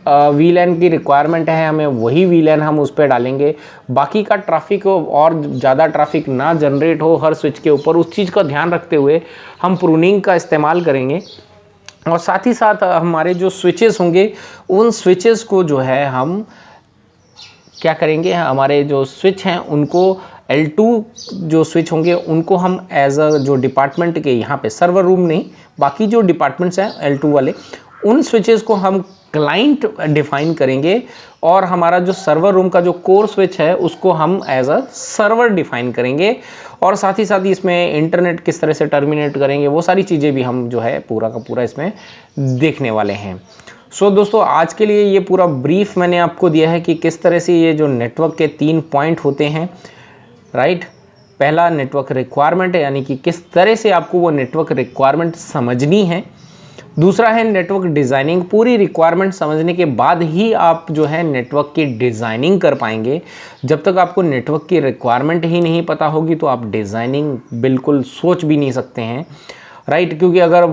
Speaker 1: वीलैन की रिक्वायरमेंट है हमें वही वीलैन हम उस पर डालेंगे। बाकी का ट्रैफिक और ज़्यादा ट्रैफिक ना जनरेट हो हर स्विच के ऊपर, उस चीज़ का ध्यान रखते हुए हम प्रूनिंग का इस्तेमाल करेंगे। और साथ ही साथ हमारे जो स्विचेस होंगे उन स्विचेस को जो है हम क्या करेंगे, हमारे जो स्विच हैं उनको L2 जो स्विच होंगे उनको हम एज अ जो डिपार्टमेंट के यहाँ पे सर्वर रूम नहीं, बाकी जो डिपार्टमेंट्स हैं L2 वाले, उन स्विचेस को हम क्लाइंट डिफाइन करेंगे। और हमारा जो सर्वर रूम का जो कोर स्विच है उसको हम एज अ सर्वर डिफाइन करेंगे। और साथ ही साथ इसमें इंटरनेट किस तरह से टर्मिनेट करेंगे वो सारी चीज़ें भी हम जो है पूरा का पूरा इसमें देखने वाले हैं। सो दोस्तों, आज के लिए ये पूरा ब्रीफ मैंने आपको दिया है कि किस तरह से ये जो नेटवर्क के 3 पॉइंट होते हैं, राइट। पहला नेटवर्क रिक्वायरमेंट है, यानी कि किस तरह से आपको वो नेटवर्क रिक्वायरमेंट समझनी है। दूसरा है नेटवर्क डिज़ाइनिंग, पूरी रिक्वायरमेंट समझने के बाद ही आप जो है नेटवर्क की डिज़ाइनिंग कर पाएंगे। जब तक आपको नेटवर्क की रिक्वायरमेंट ही नहीं पता होगी तो आप डिज़ाइनिंग बिल्कुल सोच भी नहीं सकते हैं, राइट। क्योंकि अगर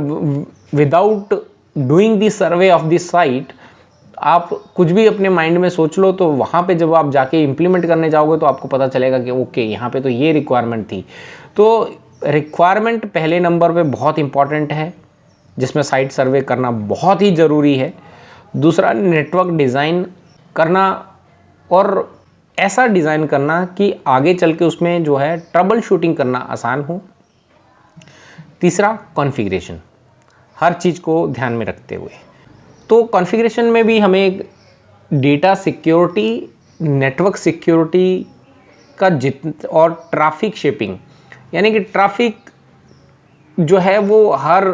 Speaker 1: without doing the survey of the site आप कुछ भी अपने माइंड में सोच लो, तो वहाँ पे जब आप जाके इम्प्लीमेंट करने जाओगे तो आपको पता चलेगा कि ओके यहाँ पे तो ये रिक्वायरमेंट थी। तो रिक्वायरमेंट पहले नंबर पे बहुत इंपॉर्टेंट है, जिसमें साइट सर्वे करना बहुत ही ज़रूरी है। दूसरा नेटवर्क डिज़ाइन करना, और ऐसा डिज़ाइन करना कि आगे चल के उसमें जो है ट्रबल शूटिंग करना आसान हो। तीसरा कॉन्फ़िगरेशन, हर चीज़ को ध्यान में रखते हुए। तो कॉन्फ़िगरेशन में भी हमें डेटा सिक्योरिटी, नेटवर्क सिक्योरिटी का और ट्रैफिक शेपिंग, यानी कि ट्रैफिक जो है वो हर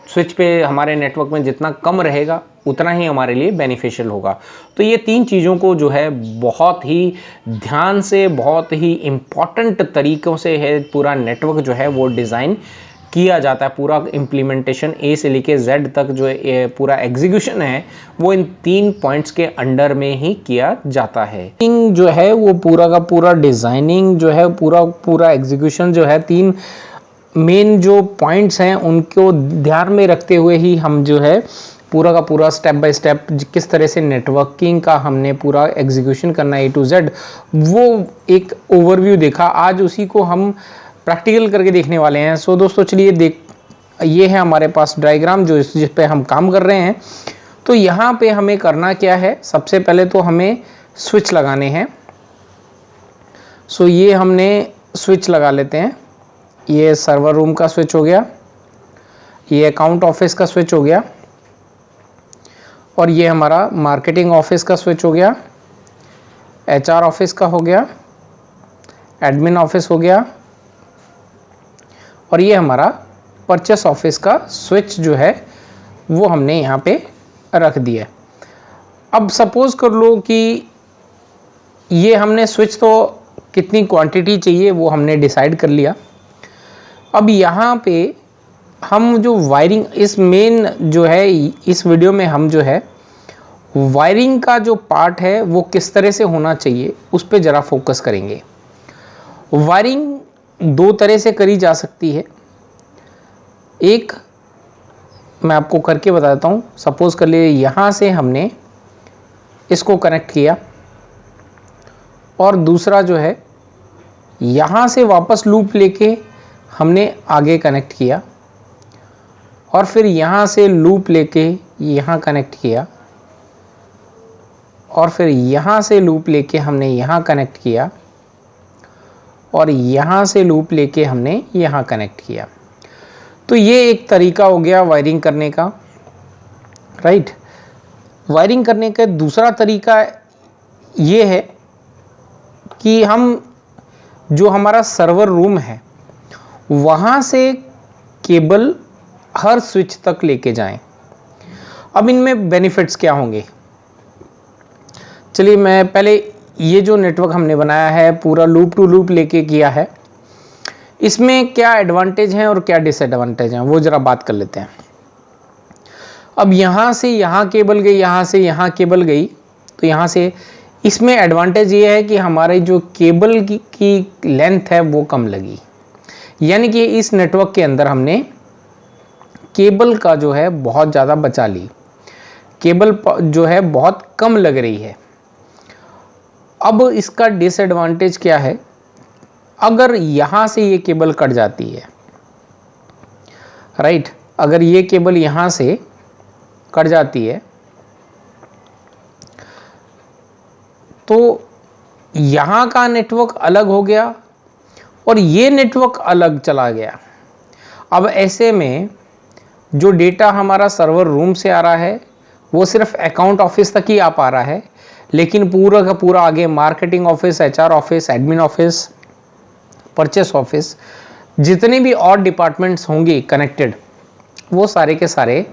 Speaker 1: स्विच पे हमारे नेटवर्क में जितना कम रहेगा उतना ही हमारे लिए बेनिफिशियल होगा। तो ये 3 चीज़ों को जो है बहुत ही ध्यान से, बहुत ही इम्पॉर्टेंट तरीक़ों से है पूरा नेटवर्क जो है वो डिज़ाइन किया जाता है। पूरा इम्प्लीमेंटेशन A से लेके Z तक जो पूरा एग्जीक्यूशन है वो इन 3 पॉइंट्स के अंडर में ही किया जाता है। जो है वो पूरा का पूरा डिज़ाइनिंग जो है, पूरा एग्जीक्यूशन जो है 3 मेन जो पॉइंट्स हैं उनको ध्यान में रखते हुए ही हम जो है पूरा का पूरा स्टेप बाय स्टेप किस तरह से नेटवर्किंग का हमने पूरा एग्जीक्यूशन करना A to Z, वो एक ओवरव्यू देखा। आज उसी को हम प्रैक्टिकल करके देखने वाले हैं। सो दोस्तों चलिए ये है हमारे पास डायग्राम जिस पे हम काम कर रहे हैं। तो यहाँ पे हमें करना क्या है, सबसे पहले तो हमें स्विच लगाने हैं। सो ये हमने स्विच लगा लेते हैं। ये सर्वर रूम का स्विच हो गया, ये अकाउंट ऑफिस का स्विच हो गया, और ये हमारा मार्केटिंग ऑफिस का स्विच हो गया, HR ऑफिस का हो गया, एडमिन ऑफिस हो गया, और ये हमारा परचेस ऑफिस का स्विच जो है वो हमने यहाँ पे रख दिया। अब सपोज कर लो कि ये हमने स्विच तो कितनी क्वांटिटी चाहिए वो हमने डिसाइड कर लिया। अब यहाँ पे हम जो वायरिंग, इस मेन जो है इस वीडियो में हम जो है वायरिंग का जो पार्ट है वो किस तरह से होना चाहिए उस पर ज़रा फोकस करेंगे। वायरिंग 2 तरह से करी जा सकती है। एक मैं आपको करके बता देता हूँ। सपोज कर लिए यहाँ से हमने इसको कनेक्ट किया, और दूसरा जो है यहाँ से वापस लूप लेके हमने आगे कनेक्ट किया, और फिर यहाँ से लूप लेके यहाँ कनेक्ट किया, और फिर यहाँ से लूप लेके हमने यहाँ कनेक्ट किया, और यहाँ से लूप लेके हमने यहाँ कनेक्ट किया। तो ये एक तरीका हो गया वायरिंग करने का, राइट। वायरिंग करने का दूसरा तरीका ये है कि हम जो हमारा सर्वर रूम है वहाँ से केबल हर स्विच तक लेके जाएं। अब इनमें बेनिफिट्स क्या होंगे, चलिए मैं पहले ये जो नेटवर्क हमने बनाया है पूरा लूप टू लूप लेके किया है, इसमें क्या एडवांटेज हैं और क्या डिसएडवांटेज हैं वो जरा बात कर लेते हैं। अब यहाँ से यहाँ केबल गई, यहाँ से यहाँ केबल गई, तो यहाँ से इसमें एडवांटेज ये है कि हमारे जो केबल की लेंथ है वो कम लगी, यानी कि इस नेटवर्क के अंदर हमने केबल का जो है बहुत ज़्यादा बचा ली, केबल जो है बहुत कम लग रही है। अब इसका डिसएडवांटेज क्या है, अगर यहाँ से ये केबल कट जाती है, राइट, अगर ये केबल यहाँ से कट जाती है तो यहाँ का नेटवर्क अलग हो गया और ये नेटवर्क अलग चला गया। अब ऐसे में जो डेटा हमारा सर्वर रूम से आ रहा है वो सिर्फ अकाउंट ऑफिस तक ही आ पा रहा है, लेकिन पूरा का पूरा आगे marketing office, HR office, admin office, purchase office, जितने भी और डिपार्टमेंट्स होंगे कनेक्टेड, वो सारे के सारे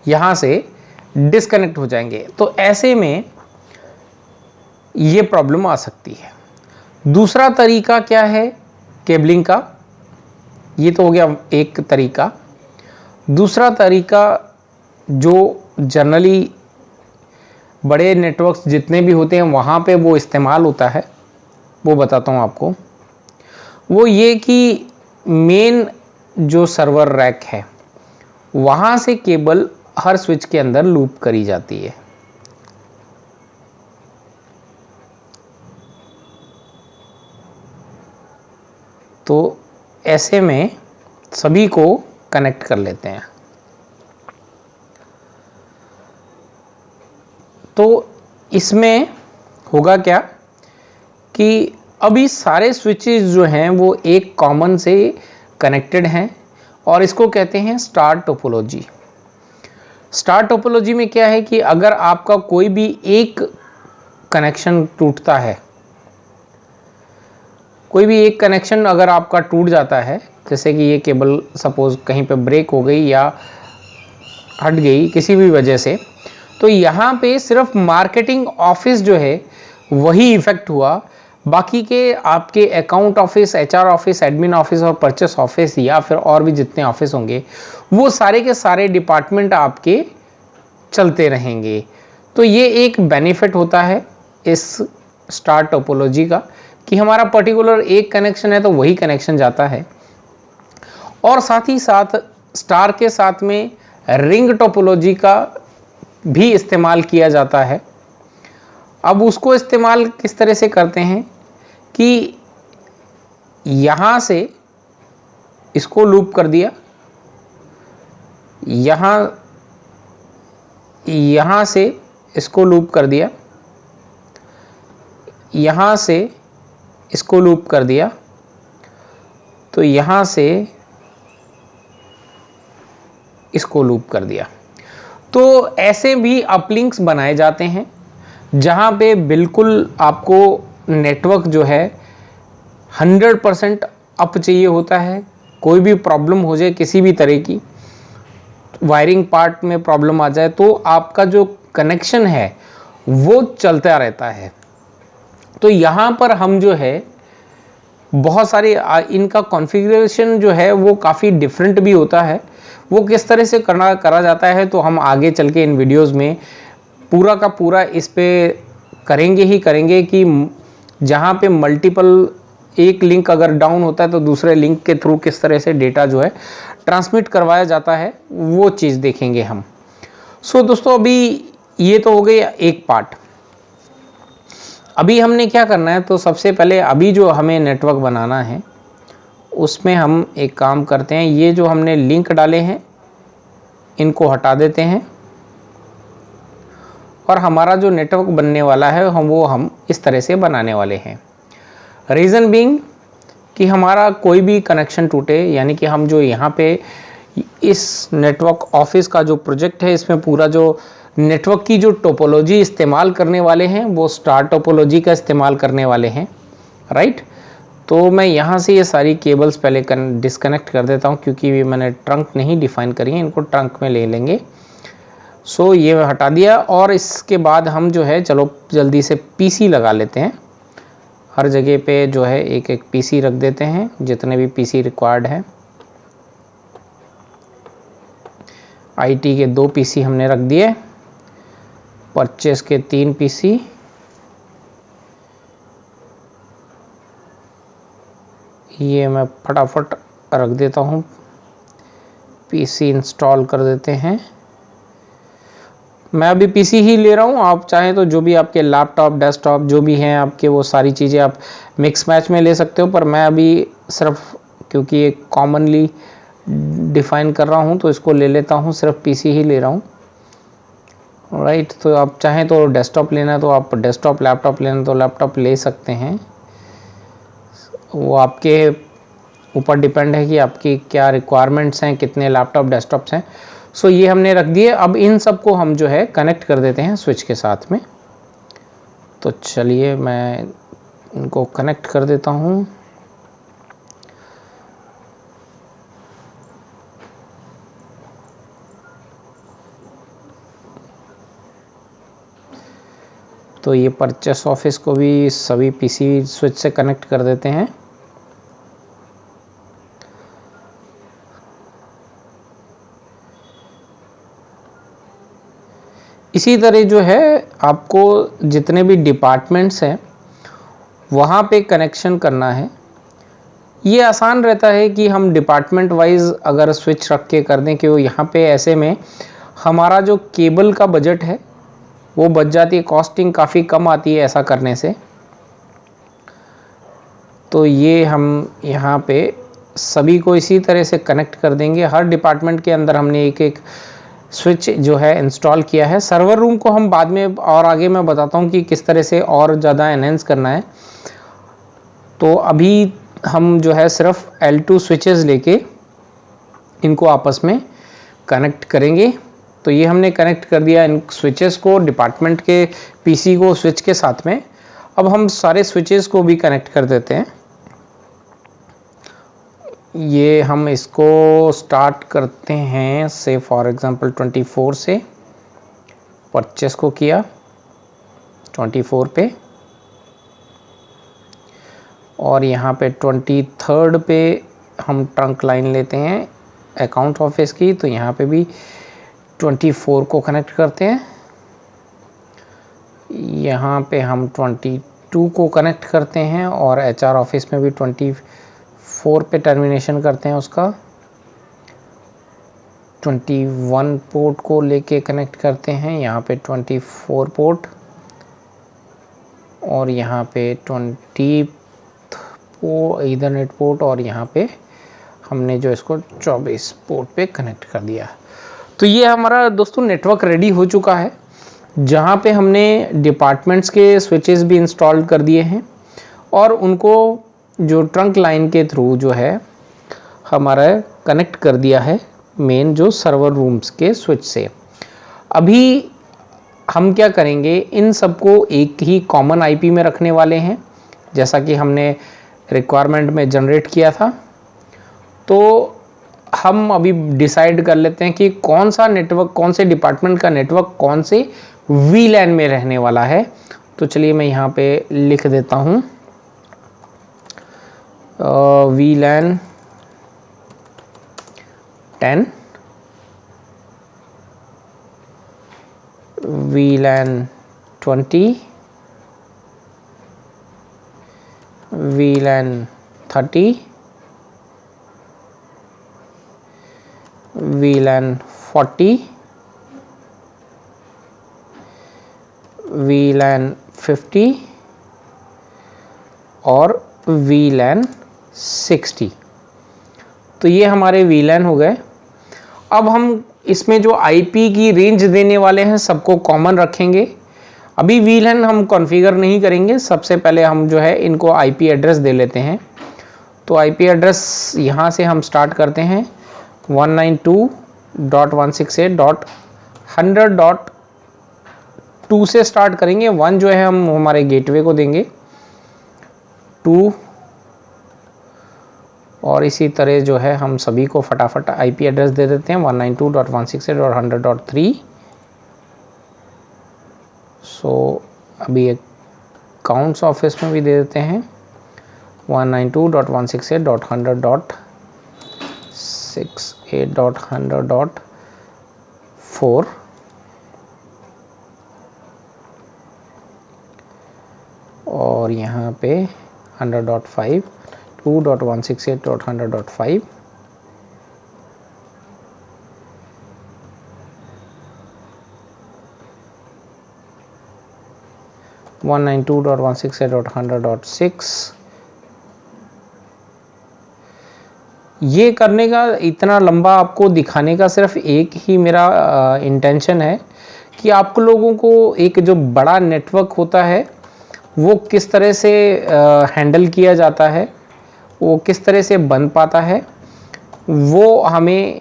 Speaker 1: यहाँ से डिस्कनेक्ट हो जाएंगे। तो ऐसे में ये प्रॉब्लम आ सकती है। दूसरा तरीका क्या है केबलिंग का, ये तो हो गया एक तरीका। दूसरा तरीका जो जनरली बड़े नेटवर्क्स जितने भी होते हैं वहाँ पे वो इस्तेमाल होता है, वो बताता हूँ आपको। वो ये कि मेन जो सर्वर रैक है वहाँ से केबल हर स्विच के अंदर लूप करी जाती है। तो ऐसे में सभी को कनेक्ट कर लेते हैं। तो इसमें होगा क्या कि अभी सारे स्विचेस जो हैं वो एक कॉमन से कनेक्टेड हैं और इसको कहते हैं स्टार टोपोलॉजी। स्टार टोपोलॉजी में क्या है कि अगर आपका कोई भी एक कनेक्शन टूटता है, कोई भी एक कनेक्शन अगर आपका टूट जाता है, जैसे कि ये केबल सपोज कहीं पे ब्रेक हो गई या हट गई किसी भी वजह से, तो यहाँ पे सिर्फ मार्केटिंग ऑफिस जो है वही इफेक्ट हुआ, बाकी के आपके account office, HR office, admin office और परचेस ऑफिस या फिर और भी जितने ऑफिस होंगे वो सारे के सारे डिपार्टमेंट आपके चलते रहेंगे। तो ये एक बेनिफिट होता है इस स्टार टोपोलॉजी का कि हमारा पर्टिकुलर एक कनेक्शन है तो वही कनेक्शन जाता है। और साथ ही साथ स्टार के साथ में रिंग टोपोलॉजी का भी इस्तेमाल किया जाता है। अब उसको इस्तेमाल किस तरह से करते हैं कि यहाँ से इसको लूप कर दिया, यहाँ से इसको लूप कर दिया, यहाँ से इसको लूप कर दिया, तो यहाँ से इसको लूप कर दिया। तो ऐसे भी अपलिंक्स बनाए जाते हैं जहाँ पे बिल्कुल आपको नेटवर्क जो है 100% अप चाहिए होता है। कोई भी प्रॉब्लम हो जाए, किसी भी तरह की वायरिंग पार्ट में प्रॉब्लम आ जाए तो आपका जो कनेक्शन है वो चलता रहता है। तो यहाँ पर हम जो है बहुत सारे इनका कॉन्फ़िगरेशन जो है वो काफ़ी डिफरेंट भी होता है। वो किस तरह से करा जाता है तो हम आगे चल के इन वीडियोस में पूरा का पूरा इस पे करेंगे ही करेंगे कि जहाँ पे मल्टीपल एक लिंक अगर डाउन होता है तो दूसरे लिंक के थ्रू किस तरह से डेटा जो है ट्रांसमिट करवाया जाता है, वो चीज़ देखेंगे हम। सो दोस्तों अभी ये तो हो गई एक पार्ट। अभी हमने क्या करना है, तो सबसे पहले अभी जो हमें नेटवर्क बनाना है उसमें हम एक काम करते हैं, ये जो हमने लिंक डाले हैं इनको हटा देते हैं और हमारा जो नेटवर्क बनने वाला है हम इस तरह से बनाने वाले हैं। रीज़न बीइंग कि हमारा कोई भी कनेक्शन टूटे, यानी कि हम जो यहाँ पे इस नेटवर्क ऑफिस का जो प्रोजेक्ट है इसमें पूरा जो नेटवर्क की जो टोपोलॉजी इस्तेमाल करने वाले हैं वो स्टार टोपोलॉजी का इस्तेमाल करने वाले हैं, राइट। तो मैं यहाँ से ये सारी केबल्स पहले डिस्कनेक्ट कर देता हूँ क्योंकि मैंने ट्रंक नहीं डिफाइन करी है, इनको ट्रंक में ले लेंगे। सो ये हटा दिया। और इसके बाद हम जो है चलो जल्दी से पीसी लगा लेते हैं। हर जगह पे जो है एक एक पीसी रख देते हैं, जितने भी पीसी रिक्वायर्ड हैं। आईटी के 2 पीसी हमने रख दिए, परचेस के 3 पीसी, ये मैं फटाफट रख देता हूँ। पीसी इंस्टॉल कर देते हैं। मैं अभी पीसी ही ले रहा हूँ, आप चाहें तो जो भी आपके लैपटॉप डेस्कटॉप जो भी हैं आपके, वो सारी चीज़ें आप मिक्स मैच में ले सकते हो, पर मैं अभी सिर्फ क्योंकि एक कॉमनली डिफाइन कर रहा हूँ तो इसको ले लेता हूँ, सिर्फ पीसी ही ले रहा हूँ। राइट, तो आप चाहें तो डेस्कटॉप लेना है तो आप डेस्कटॉप, लैपटॉप लेना तो लैपटॉप ले सकते हैं, वो आपके ऊपर डिपेंड है कि आपकी क्या रिक्वायरमेंट्स हैं, कितने लैपटॉप डेस्कटॉप्स हैं। सो ये हमने रख दिए। अब इन सब को हम जो है कनेक्ट कर देते हैं स्विच के साथ में। तो चलिए मैं इनको कनेक्ट कर देता हूँ। तो ये परचेस ऑफिस को भी सभी पीसी स्विच से कनेक्ट कर देते हैं। इसी तरह जो है आपको जितने भी डिपार्टमेंट्स हैं वहाँ पे कनेक्शन करना है। ये आसान रहता है कि हम डिपार्टमेंट वाइज अगर स्विच रख के कर दें, कि वो यहाँ पे ऐसे में हमारा जो केबल का बजट है वो बच जाती है, कॉस्टिंग काफ़ी कम आती है ऐसा करने से। तो ये हम यहाँ पे सभी को इसी तरह से कनेक्ट कर देंगे। हर डिपार्टमेंट के अंदर हमने एक एक स्विच जो है इंस्टॉल किया है। सर्वर रूम को हम बाद में और आगे मैं बताता हूँ कि किस तरह से और ज़्यादा एनहेंस करना है। तो अभी हम जो है सिर्फ L2 स्विचेस लेके इनको आपस में कनेक्ट करेंगे। तो ये हमने कनेक्ट कर दिया इन स्विचेस को, डिपार्टमेंट के पीसी को स्विच के साथ में। अब हम सारे स्विचेस को भी कनेक्ट कर देते हैं। ये हम इसको स्टार्ट करते हैं से फॉर एग्जांपल 24 से, परचेस को किया 24 पे, और यहाँ पे 23rd पे हम ट्रंक लाइन लेते हैं अकाउंट ऑफिस की, तो यहाँ पे भी 24 को कनेक्ट करते हैं। यहाँ पे हम 22 को कनेक्ट करते हैं और HR ऑफिस में भी 24 पे टर्मिनेशन करते हैं उसका। 21 पोर्ट को लेके कनेक्ट करते हैं, यहाँ पे 24 पोर्ट, और यहाँ पे 20 ईथरनेट पोर्ट, और यहाँ पे हमने जो इसको 24 पोर्ट पे कनेक्ट कर दिया। तो ये हमारा दोस्तों नेटवर्क रेडी हो चुका है, जहाँ पे हमने डिपार्टमेंट्स के स्विचेस भी इंस्टॉल कर दिए हैं और उनको जो ट्रंक लाइन के थ्रू जो है हमारा कनेक्ट कर दिया है मेन जो सर्वर रूम्स के स्विच से। अभी हम क्या करेंगे, इन सबको एक ही कॉमन आईपी में रखने वाले हैं, जैसा कि हमने रिक्वायरमेंट में जनरेट किया था। तो हम अभी डिसाइड कर लेते हैं कि कौन सा नेटवर्क, कौन से डिपार्टमेंट का नेटवर्क कौन से VLAN में रहने वाला है। तो चलिए मैं यहाँ पे लिख देता हूँ VLAN 10, VLAN 20, VLAN 30, VLAN 40, VLAN 50 और VLAN 60। तो ये हमारे VLAN हो गए। अब हम इसमें जो IP की रेंज देने वाले हैं सबको कॉमन रखेंगे। अभी VLAN हम कॉन्फ़िगर नहीं करेंगे, सबसे पहले हम जो है इनको IP एड्रेस दे लेते हैं। तो IP एड्रेस यहाँ से हम स्टार्ट करते हैं 192.168.100.2 से स्टार्ट करेंगे। 1 जो है हम हमारे गेटवे को देंगे, 2, और इसी तरह जो है हम सभी को फटाफट IP एड्रेस दे देते हैं 192.168.100.3, सो अभी एक काउंट्स ऑफिस में भी दे देते हैं 192.168.100.68.100.4 और यहाँ पे 100.5 2.168.100.5 192.168.100.6। ये करने का इतना लंबा आपको दिखाने का सिर्फ एक ही मेरा इंटेंशन है कि आप लोगों को एक जो बड़ा नेटवर्क होता है वो किस तरह से हैंडल किया जाता है, वो किस तरह से बन पाता है, वो हमें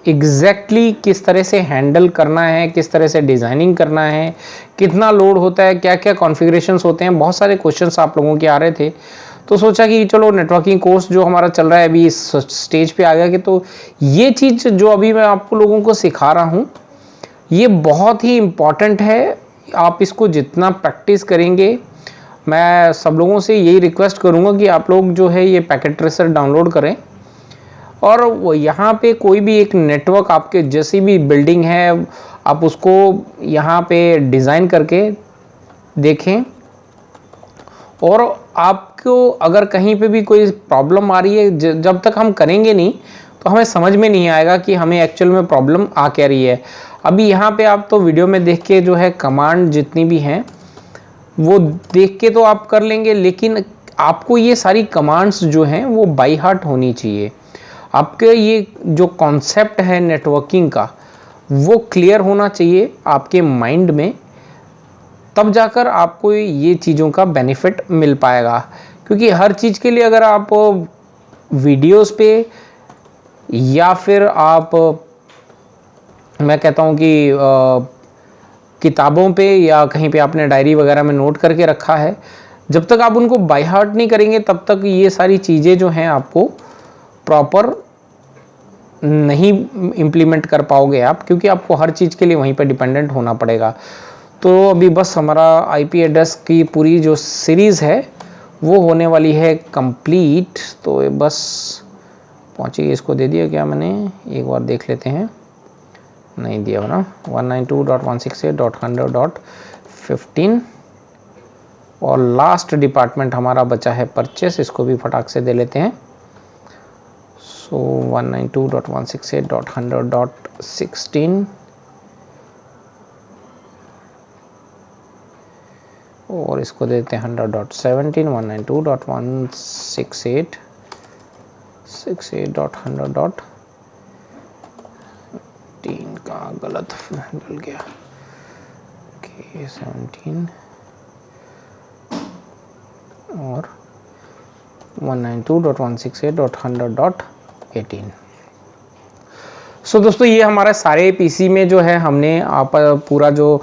Speaker 1: एग्जैक्टली किस तरह से हैंडल करना है, किस तरह से डिज़ाइनिंग करना है, कितना लोड होता है, क्या क्या कॉन्फ़िगरेशंस होते हैं। बहुत सारे क्वेश्चंस आप लोगों के आ रहे थे, तो सोचा कि चलो नेटवर्किंग कोर्स जो हमारा चल रहा है अभी इस स्टेज पे आ गया कि तो ये चीज़ जो अभी मैं आपको लोगों को सिखा रहा हूँ ये बहुत ही इम्पॉर्टेंट है। आप इसको जितना प्रैक्टिस करेंगे, मैं सब लोगों से यही रिक्वेस्ट करूँगा कि आप लोग जो है ये पैकेट ट्रेसर डाउनलोड करें और वो यहाँ पे कोई भी एक नेटवर्क आपके जैसी भी बिल्डिंग है आप उसको यहाँ पे डिज़ाइन करके देखें। और आपको अगर कहीं पे भी कोई प्रॉब्लम आ रही है, जब तक हम करेंगे नहीं तो हमें समझ में नहीं आएगा कि हमें एक्चुअल में प्रॉब्लम आ क्या रही है। अभी यहाँ पे आप तो वीडियो में देख के जो है कमांड जितनी भी हैं वो देख के तो आप कर लेंगे, लेकिन आपको ये सारी कमांड्स जो हैं वो बाय हार्ट होनी चाहिए। आपके ये जो कॉन्सेप्ट है नेटवर्किंग का वो क्लियर होना चाहिए आपके माइंड में, तब जाकर आपको ये चीज़ों का बेनिफिट मिल पाएगा। क्योंकि हर चीज़ के लिए अगर आप वीडियोस पे या फिर आप मैं कहता हूँ कि किताबों पे या कहीं पे आपने डायरी वगैरह में नोट करके रखा है, जब तक आप उनको बाय हार्ट नहीं करेंगे तब तक ये सारी चीज़ें जो हैं आपको प्रॉपर नहीं इम्प्लीमेंट कर पाओगे आप, क्योंकि आपको हर चीज़ के लिए वहीं पर डिपेंडेंट होना पड़ेगा। तो अभी बस हमारा आईपी एड्रेस की पूरी जो सीरीज़ है वो होने वाली है कंप्लीट। तो बस पहुँची, इसको दे दिया क्या मैंने, एक बार देख लेते हैं, नहीं दिया हो ना। 192.168.100.15 और लास्ट डिपार्टमेंट हमारा बचा है परचेस, इसको भी फटाक से दे लेते हैं। सो 192.168.100.16 और इसको देते हैं 100.17 192.168.100.3 का गलत डल गया, ओके 17 और 192.168.100.18। सो दोस्तों ये हमारे सारे पीसी में जो है हमने आप पूरा जो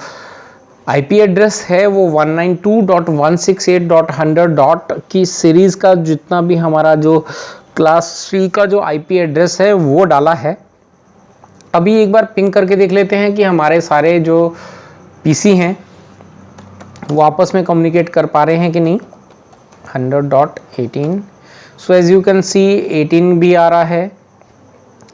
Speaker 1: आईपी एड्रेस है वो 192.168.100. की सीरीज़ का जितना भी हमारा जो क्लास 3 का जो आईपी एड्रेस है वो डाला है। अभी एक बार पिंग करके देख लेते हैं कि हमारे सारे जो पीसी हैं वो आपस में कम्युनिकेट कर पा रहे हैं कि नहीं। 100.18, so as you can see 18 भी आ रहा है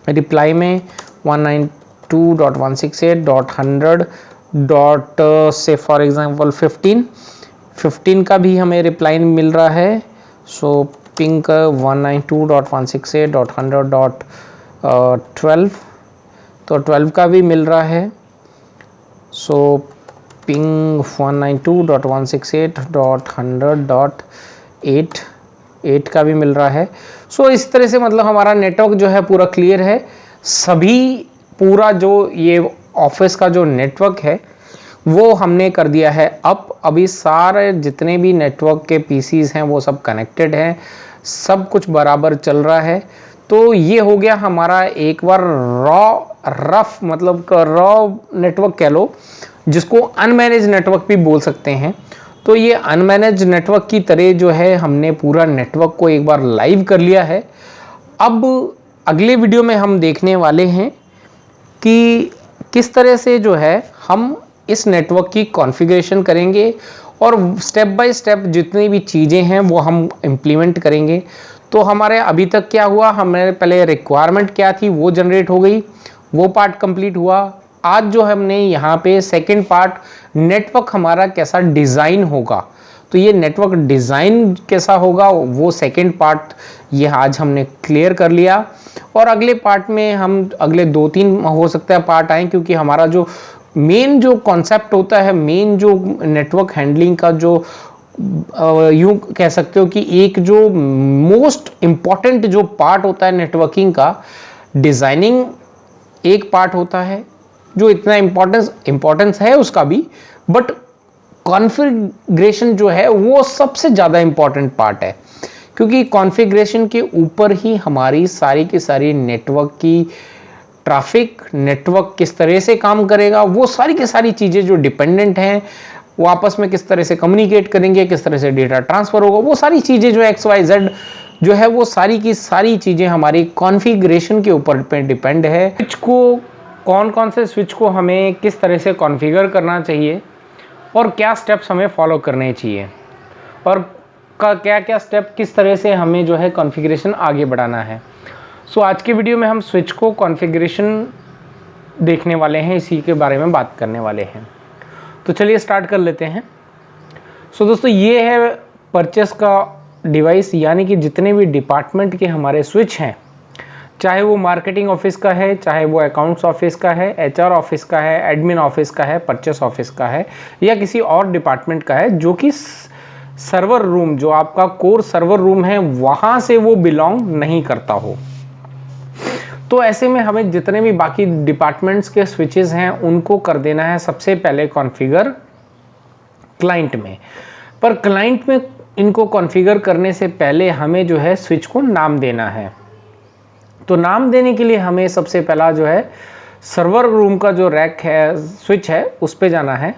Speaker 1: रिप्लाई में। 192.168.100. से फॉर एग्जांपल 15 का भी हमें रिप्लाई मिल रहा है। सो पिंग 192.168.100.12, तो 12 का भी मिल रहा है। सो पिंग 192.168.100.8 का भी मिल रहा है। सो इस तरह से मतलब हमारा नेटवर्क जो है पूरा क्लियर है। सभी पूरा जो ये ऑफिस का जो नेटवर्क है वो हमने कर दिया है अप। अभी सारे जितने भी नेटवर्क के पीसीज हैं वो सब कनेक्टेड हैं, सब कुछ बराबर चल रहा है। तो ये हो गया हमारा एक बार रफ मतलब रॉ नेटवर्क कह लो, जिसको अनमैनेज नेटवर्क भी बोल सकते हैं। तो ये अनमैनेज नेटवर्क की तरह जो है हमने पूरा नेटवर्क को एक बार लाइव कर लिया है। अब अगले वीडियो में हम देखने वाले हैं कि किस तरह से जो है हम इस नेटवर्क की कॉन्फ़िगरेशन करेंगे और स्टेप बाय स्टेप जितनी भी चीज़ें हैं वो हम इम्प्लीमेंट करेंगे। तो हमारे अभी तक क्या हुआ, हमें पहले रिक्वायरमेंट क्या थी वो जनरेट हो गई, वो पार्ट कंप्लीट हुआ। आज जो हमने यहाँ पे सेकंड पार्ट, नेटवर्क हमारा कैसा डिज़ाइन होगा, तो ये नेटवर्क डिज़ाइन कैसा होगा वो सेकंड पार्ट ये आज हमने क्लियर कर लिया। और अगले पार्ट में हम अगले 2-3 हो सकता है पार्ट आए, क्योंकि हमारा जो मेन जो कॉन्सेप्ट होता है, मेन जो नेटवर्क हैंडलिंग का जो यूं कह सकते हो कि एक जो मोस्ट इम्पॉर्टेंट जो पार्ट होता है नेटवर्किंग का, डिज़ाइनिंग एक पार्ट होता है जो इतना इम्पोर्टेंस है उसका भी, बट कॉन्फ़िगरेशन जो है वो सबसे ज़्यादा इम्पॉर्टेंट पार्ट है, क्योंकि कॉन्फ़िगरेशन के ऊपर ही हमारी सारी की सारी नेटवर्क की ट्रैफिक, नेटवर्क किस तरह से काम करेगा, वो सारी की सारी चीज़ें जो डिपेंडेंट हैं वो आपस में किस तरह से कम्युनिकेट करेंगे, किस तरह से डेटा ट्रांसफर होगा, वो सारी चीज़ें जो XYZ जो है वो सारी की सारी चीज़ें हमारी कॉन्फ़िगरेशन के ऊपर पे डिपेंड है। स्विच को, कौन कौन से स्विच को हमें किस तरह से कॉन्फ़िगर करना चाहिए और क्या स्टेप्स हमें फॉलो करने चाहिए, और का क्या क्या स्टेप किस तरह से हमें जो है कॉन्फ़िगरेशन आगे बढ़ाना है। सो आज के वीडियो में हम स्विच को कॉन्फ़िगरेशन देखने वाले हैं, इसी के बारे में बात करने वाले हैं। तो चलिए स्टार्ट कर लेते हैं। सो दोस्तों, ये है परचेस का डिवाइस, यानी कि जितने भी डिपार्टमेंट के हमारे स्विच हैं, चाहे वो मार्केटिंग ऑफिस का है, चाहे वो अकाउंट्स ऑफिस का है, HR ऑफिस का है, एडमिन ऑफिस का है, परचेस ऑफिस का है, या किसी और डिपार्टमेंट का है, जो कि सर्वर रूम, जो आपका कोर सर्वर रूम है, वहां से वो बिलोंग नहीं करता हो। तो ऐसे में हमें जितने भी बाकी डिपार्टमेंट्स के स्विचेस हैं उनको कर देना है सबसे पहले कॉन्फ़िगर क्लाइंट में। पर क्लाइंट में इनको कॉन्फ़िगर करने से पहले हमें जो है स्विच को नाम देना है। तो नाम देने के लिए हमें सबसे पहला जो है सर्वर रूम का जो रैक है, स्विच है, उस पे जाना है।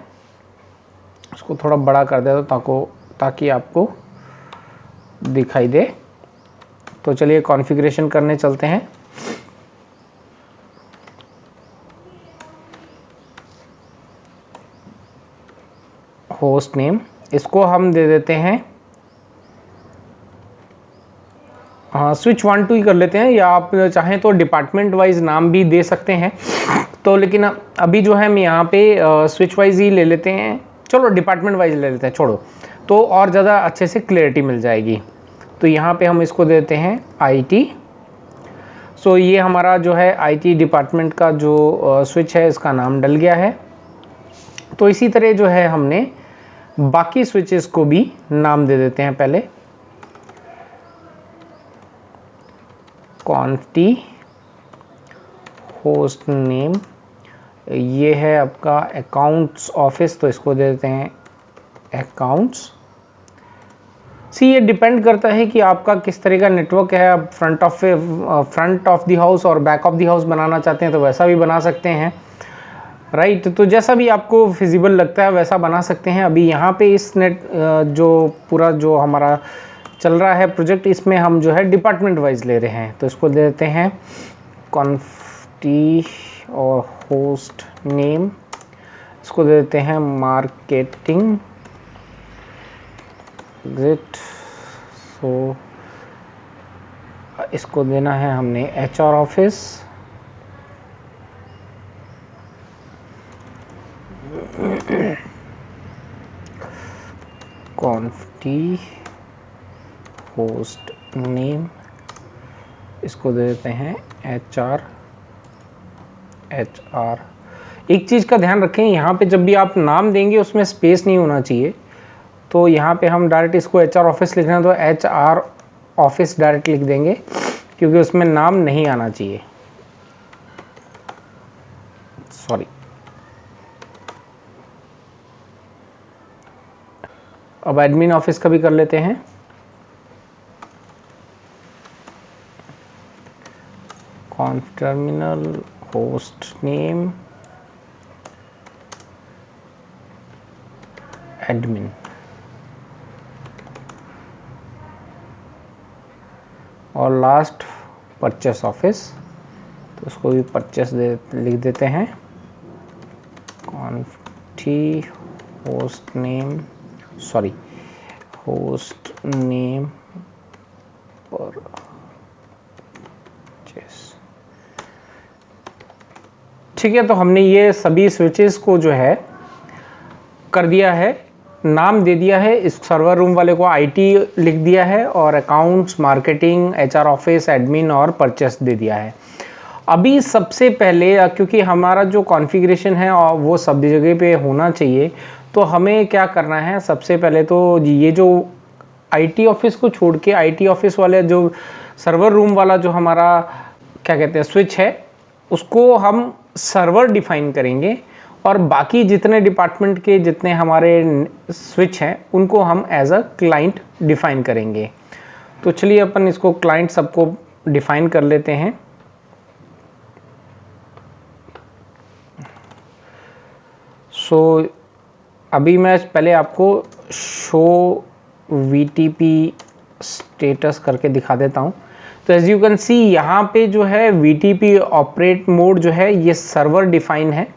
Speaker 1: उसको थोड़ा बड़ा कर दे ताकि आपको दिखाई दे। तो चलिए कॉन्फ़िगरेशन करने चलते हैं। होस्ट नेम, इसको हम दे देते हैं स्विच 1 2 ही कर लेते हैं, या आप चाहें तो डिपार्टमेंट वाइज नाम भी दे सकते हैं। तो लेकिन अभी जो है हम यहाँ पे स्विच वाइज ही ले लेते हैं। चलो डिपार्टमेंट वाइज ले लेते हैं, छोड़ो, तो और ज़्यादा अच्छे से क्लियरिटी मिल जाएगी। तो यहाँ पे हम इसको देते हैं IT। सो ये हमारा जो है IT डिपार्टमेंट का जो स्विच है, इसका नाम डल गया है। तो इसी तरह जो है हमने बाकी स्विचेस को भी नाम दे देते हैं। पहले कॉन्फ़ी होस्ट नेम, ये है आपका अकाउंट्स ऑफिस, तो इसको दे देते हैं अकाउंट्स। ये डिपेंड करता है कि आपका किस तरह का नेटवर्क है। आप फ्रंट ऑफ द हाउस और बैक ऑफ द हाउस बनाना चाहते हैं तो वैसा भी बना सकते हैं, राइट। तो जैसा भी आपको फिजिबल लगता है वैसा बना सकते हैं। अभी यहाँ पे इस जो पूरा जो हमारा चल रहा है प्रोजेक्ट, इसमें हम जो है डिपार्टमेंट वाइज ले रहे हैं। तो इसको दे देते हैं कॉन्फ़ी और होस्ट नेम, इसको दे देते हैं मार्केटिंग एग्जिट। सो इसको देना है हमने HR ऑफिस। कॉन्फ़ी होस्ट नेम, इसको दे देते हैं HR। एक चीज़ का ध्यान रखें, यहाँ पे जब भी आप नाम देंगे उसमें स्पेस नहीं होना चाहिए। तो यहाँ पे हम डायरेक्ट इसको HR ऑफिस लिखना है तो HR ऑफिस डायरेक्ट लिख देंगे, क्योंकि उसमें नाम नहीं आना चाहिए, सॉरी। अब एडमिन ऑफिस का भी कर लेते हैं। कॉन्फ टर्मिनल होस्ट नेम एडमिन, और लास्ट परचेस ऑफिस, तो उसको भी परचेस लिख देते हैं होस्ट नेम परचेस। ठीक है, तो हमने ये सभी स्विचेस को जो है कर दिया है, नाम दे दिया है। इस सर्वर रूम वाले को आईटी लिख दिया है और accounts, marketing, HR office, admin और परचेस दे दिया है। अभी सबसे पहले क्योंकि हमारा जो कॉन्फ़िगरेशन है वो सब जगह पे होना चाहिए, तो हमें क्या करना है, सबसे पहले तो ये जो आईटी ऑफिस को छोड़ के आईटी ऑफिस वाले जो सर्वर रूम वाला जो हमारा क्या कहते हैं स्विच है, उसको हम सर्वर डिफाइन करेंगे और बाकी जितने डिपार्टमेंट के जितने हमारे स्विच हैं उनको हम एज अ क्लाइंट डिफाइन करेंगे। तो चलिए अपन इसको क्लाइंट सबको डिफाइन कर लेते हैं। सो अभी मैं पहले आपको शो VTP स्टेटस करके दिखा देता हूं। तो एज यू कैन सी यहाँ पे जो है VTP ऑपरेट मोड जो है ये सर्वर डिफाइन है।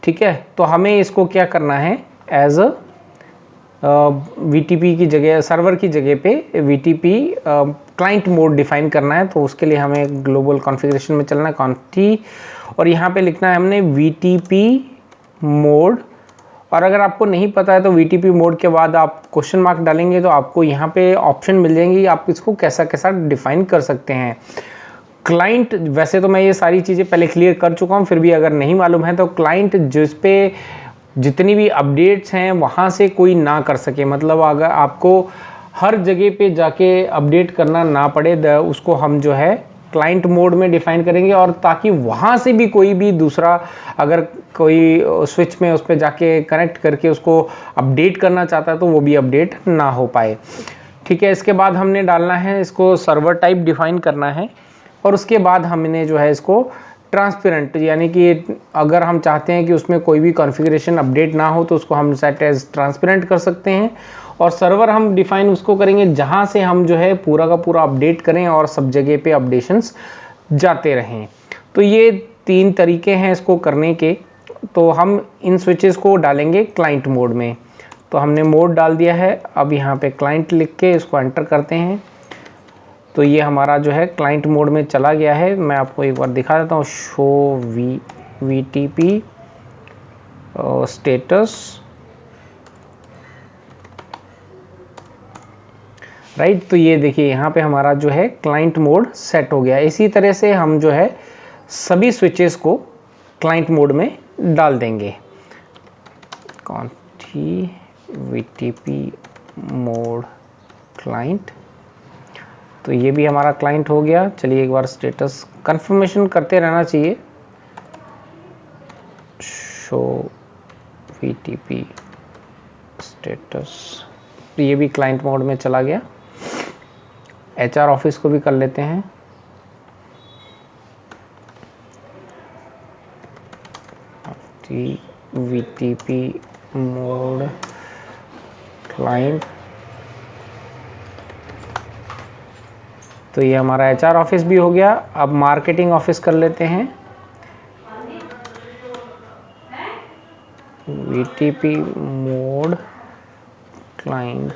Speaker 1: ठीक है, तो हमें इसको क्या करना है, एज अ VTP की जगह, सर्वर की जगह पे VTP क्लाइंट मोड डिफाइन करना है। तो उसके लिए हमें ग्लोबल कॉन्फ़िगरेशन में चलना है, कॉन्टी, और यहाँ पे लिखना है हमने VTP मोड। और अगर आपको नहीं पता है तो VTP मोड के बाद आप क्वेश्चन मार्क डालेंगे तो आपको यहाँ पे ऑप्शन मिल जाएंगे, आप इसको कैसा कैसा डिफाइन कर सकते हैं। क्लाइंट, वैसे तो मैं ये सारी चीज़ें पहले क्लियर कर चुका हूँ, फिर भी अगर नहीं मालूम है तो क्लाइंट जिस पे जितनी भी अपडेट्स हैं वहाँ से कोई ना कर सके, मतलब अगर आपको हर जगह पे जाके अपडेट करना ना पड़े, उसको हम जो है क्लाइंट मोड में डिफाइन करेंगे, और ताकि वहाँ से भी कोई भी दूसरा अगर कोई स्विच में उस पर जाके कनेक्ट करके उसको अपडेट करना चाहता है तो वो भी अपडेट ना हो पाए। ठीक है, इसके बाद हमने डालना है, इसको सर्वर टाइप डिफाइन करना है, और उसके बाद हमने जो है इसको ट्रांसपेरेंट, यानी कि अगर हम चाहते हैं कि उसमें कोई भी कॉन्फ़िगरेशन अपडेट ना हो तो उसको हम सेट एज ट्रांसपेरेंट कर सकते हैं। और सर्वर हम डिफाइन उसको करेंगे जहां से हम जो है पूरा का पूरा अपडेट करें और सब जगह पे अपडेशंस जाते रहें। तो ये 3 तरीके हैं इसको करने के। तो हम इन स्विचेस को डालेंगे क्लाइंट मोड में। तो हमने मोड डाल दिया है, अब यहाँ पे क्लाइंट लिख के इसको एंटर करते हैं। तो ये हमारा जो है क्लाइंट मोड में चला गया है। मैं आपको एक बार दिखा देता हूँ, शो VTP स्टेटस, राइट। तो ये देखिए यहाँ पे हमारा जो है क्लाइंट मोड सेट हो गया। इसी तरह से हम जो है सभी स्विचेस को क्लाइंट मोड में डाल देंगे। कॉन्टी VTP मोड क्लाइंट, तो ये भी हमारा क्लाइंट हो गया। चलिए एक बार स्टेटस कंफर्मेशन करते रहना चाहिए। शो VTP स्टेटस, तो ये भी क्लाइंट मोड में चला गया। HR ऑफिस को भी कर लेते हैं। VTP मोड क्लाइंट, तो ये हमारा HR ऑफिस भी हो गया। अब मार्केटिंग ऑफिस कर लेते हैं, VTP मोड क्लाइंट।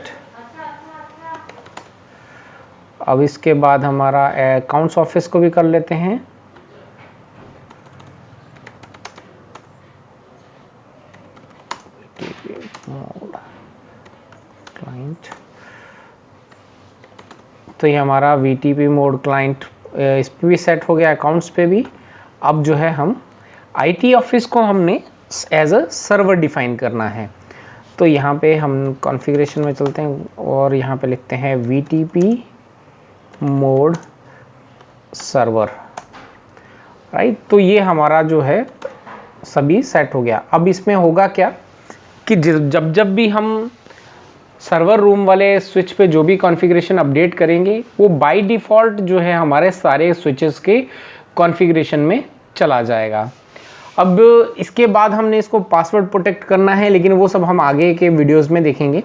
Speaker 1: अब इसके बाद हमारा अकाउंट्स ऑफिस को भी कर लेते हैं, VTP मोड क्लाइंट। तो ये हमारा VTP मोड क्लाइंट इस पर भी सेट हो गया, अकाउंट्स पे भी। अब जो है हम IT ऑफिस को हमने एज अ सर्वर डिफाइन करना है। तो यहाँ पे हम कॉन्फ़िगरेशन में चलते हैं और यहाँ पे लिखते हैं VTP मोड सर्वर, राइट। तो ये हमारा जो है सभी सेट हो गया। अब इसमें होगा क्या कि जब भी हम सर्वर रूम वाले स्विच पे जो भी कॉन्फ़िगरेशन अपडेट करेंगे वो बाय डिफ़ॉल्ट जो है हमारे सारे स्विचेस के कॉन्फ़िगरेशन में चला जाएगा। अब इसके बाद हमने इसको पासवर्ड प्रोटेक्ट करना है, लेकिन वो सब हम आगे के वीडियोस में देखेंगे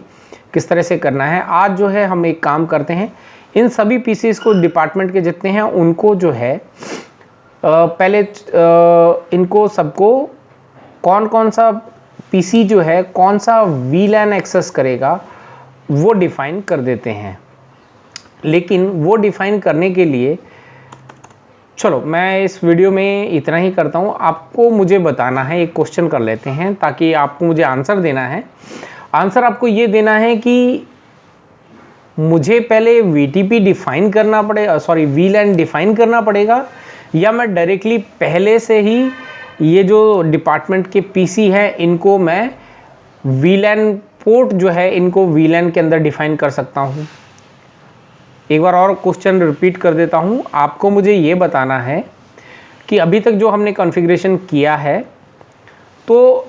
Speaker 1: किस तरह से करना है। आज जो है हम एक काम करते हैं, इन सभी पीसीस को डिपार्टमेंट के जितने हैं उनको जो है पहले इनको सबको कौन कौन सा पीसी जो है कौन सा वीलैन एक्सेस करेगा वो डिफाइन कर देते हैं। लेकिन वो डिफाइन करने के लिए चलो मैं इस वीडियो में इतना ही करता हूँ। आपको मुझे बताना है, एक क्वेश्चन कर लेते हैं ताकि आपको मुझे आंसर देना है। आंसर आपको ये देना है कि मुझे पहले वीटीपी डिफाइन करना पड़ेगा, सॉरी वीलैन डिफाइन करना पड़ेगा, या मैं डायरेक्टली पहले से ही ये जो डिपार्टमेंट के पीसी है इनको मैं वीलैन पोर्ट जो है इनको वीलैन के अंदर डिफाइन कर सकता हूँ। एक बार और क्वेश्चन रिपीट कर देता हूँ। आपको मुझे ये बताना है कि अभी तक जो हमने कॉन्फ़िगरेशन किया है तो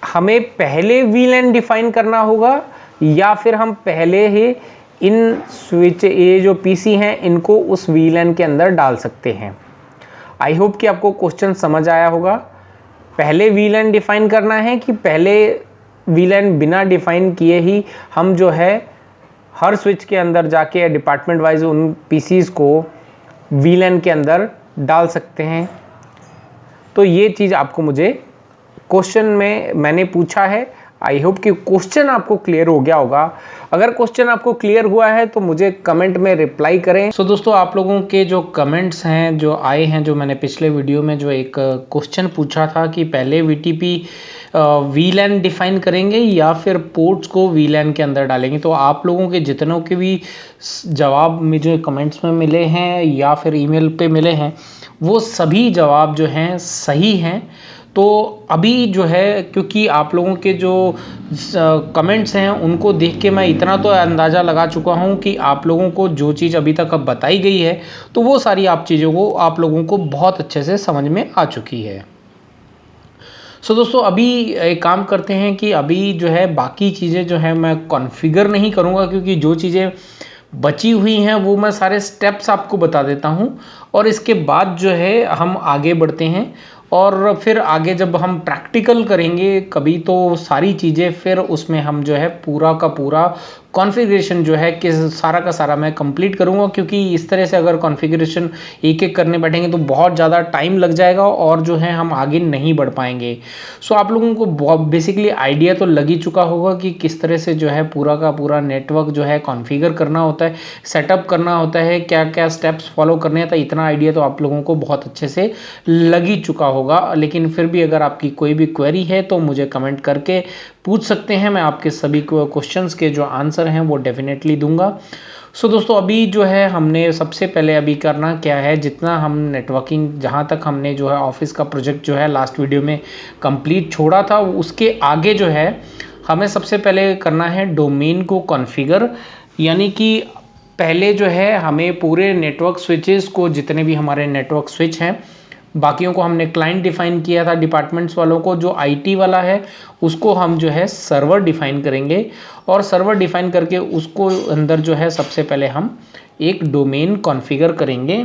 Speaker 1: हमें पहले वीलैन डिफाइन करना होगा या फिर हम पहले ही इन स्विच ये जो पीसी हैं इनको उस वीलैन के अंदर डाल सकते हैं। आई होप कि आपको क्वेश्चन समझ आया होगा। पहले वीलैन डिफाइन करना है कि पहले वीलैन बिना डिफाइन किए ही हम जो है हर स्विच के अंदर जाके डिपार्टमेंट वाइज उन पीसीज को वीलैन के अंदर डाल सकते हैं। तो ये चीज़ आपको मुझे क्वेश्चन में मैंने पूछा है। आई होप कि क्वेश्चन आपको क्लियर हो गया होगा। अगर क्वेश्चन आपको क्लियर हुआ है तो मुझे कमेंट में रिप्लाई करें। सो दोस्तों, आप लोगों के जो कमेंट्स हैं जो आए हैं, जो मैंने पिछले वीडियो में जो एक क्वेश्चन पूछा था कि पहले वीटीपी वीलैन डिफाइन करेंगे या फिर पोर्ट्स को वीलैन के अंदर डालेंगे, तो आप लोगों के जितनों के भी जवाब मुझे कमेंट्स में मिले हैं या फिर ईमेल पे मिले हैं वो सभी जवाब जो हैं सही हैं। तो अभी जो है क्योंकि आप लोगों के जो कमेंट्स हैं उनको देख के मैं इतना तो अंदाज़ा लगा चुका हूं कि आप लोगों को जो चीज़ अभी तक अब बताई गई है तो वो सारी आप चीज़ों को आप लोगों को बहुत अच्छे से समझ में आ चुकी है। सो दोस्तों, अभी एक काम करते हैं कि अभी जो है बाकी चीज़ें जो है मैं कॉन्फ़िगर नहीं करूँगा क्योंकि जो चीज़ें बची हुई हैं वो मैं सारे स्टेप्स आपको बता देता हूँ और इसके बाद जो है हम आगे बढ़ते हैं और फिर आगे जब हम प्रैक्टिकल करेंगे कभी तो सारी चीज़ें फिर उसमें हम जो है पूरा का पूरा कॉन्फ़िगरेशन जो है कि सारा का सारा मैं कंप्लीट करूंगा, क्योंकि इस तरह से अगर कॉन्फ़िगरेशन एक एक करने बैठेंगे तो बहुत ज़्यादा टाइम लग जाएगा और जो है हम आगे नहीं बढ़ पाएंगे। सो आप लोगों को बेसिकली आइडिया तो लग ही चुका होगा कि किस तरह से जो है पूरा का पूरा नेटवर्क जो है कॉन्फ़िगर करना होता है, सेटअप करना होता है, क्या क्या स्टेप्स फॉलो करने हैं। तो इतना आइडिया तो आप लोगों को बहुत अच्छे से लग ही चुका होगा। लेकिन फिर भी अगर आपकी कोई भी क्वेरी है तो मुझे कमेंट करके पूछ सकते हैं। मैं आपके सभी क्वेश्चंस के जो आंसर हैं वो डेफिनेटली दूंगा। सो दोस्तों, अभी जो है हमने सबसे पहले अभी करना क्या है, जितना हम नेटवर्किंग जहां तक हमने जो है ऑफिस का प्रोजेक्ट जो है लास्ट वीडियो में कंप्लीट छोड़ा था उसके आगे जो है हमें सबसे पहले करना है डोमेन को कॉन्फ़िगर। यानी कि पहले जो है हमें पूरे नेटवर्क स्विचेस को, जितने भी हमारे नेटवर्क स्विच हैं, बाकियों को हमने क्लाइंट डिफाइन किया था, डिपार्टमेंट्स वालों को, जो आईटी वाला है उसको हम जो है सर्वर डिफाइन करेंगे और सर्वर डिफाइन करके उसको अंदर जो है सबसे पहले हम एक डोमेन कॉन्फ़िगर करेंगे।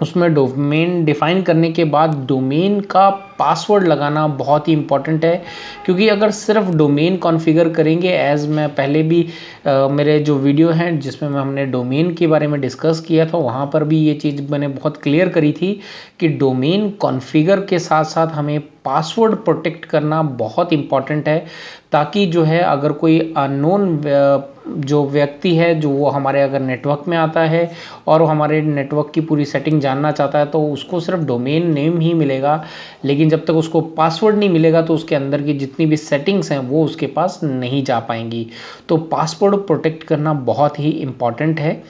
Speaker 1: उसमें डोमेन डिफाइन करने के बाद डोमेन का पासवर्ड लगाना बहुत ही इंपॉर्टेंट है, क्योंकि अगर सिर्फ डोमेन कॉन्फ़िगर करेंगे, एज मैं पहले भी मेरे जो वीडियो हैं जिसमें हमने डोमेन के बारे में डिस्कस किया था वहाँ पर भी ये चीज़ मैंने बहुत क्लियर करी थी कि डोमेन कॉन्फ़िगर के साथ साथ हमें पासवर्ड प्रोटेक्ट करना बहुत इंपॉर्टेंट है, ताकि जो है अगर कोई अननोन जो व्यक्ति है जो वो हमारे अगर नेटवर्क में आता है और वो हमारे नेटवर्क की पूरी सेटिंग जानना चाहता है तो उसको सिर्फ डोमेन नेम ही मिलेगा, लेकिन जब तक उसको पासवर्ड नहीं मिलेगा तो उसके अंदर की जितनी भी सेटिंग्स हैं वो उसके पास नहीं जा पाएंगी। तो पासवर्ड प्रोटेक्ट करना बहुत ही इम्पॉर्टेंट है।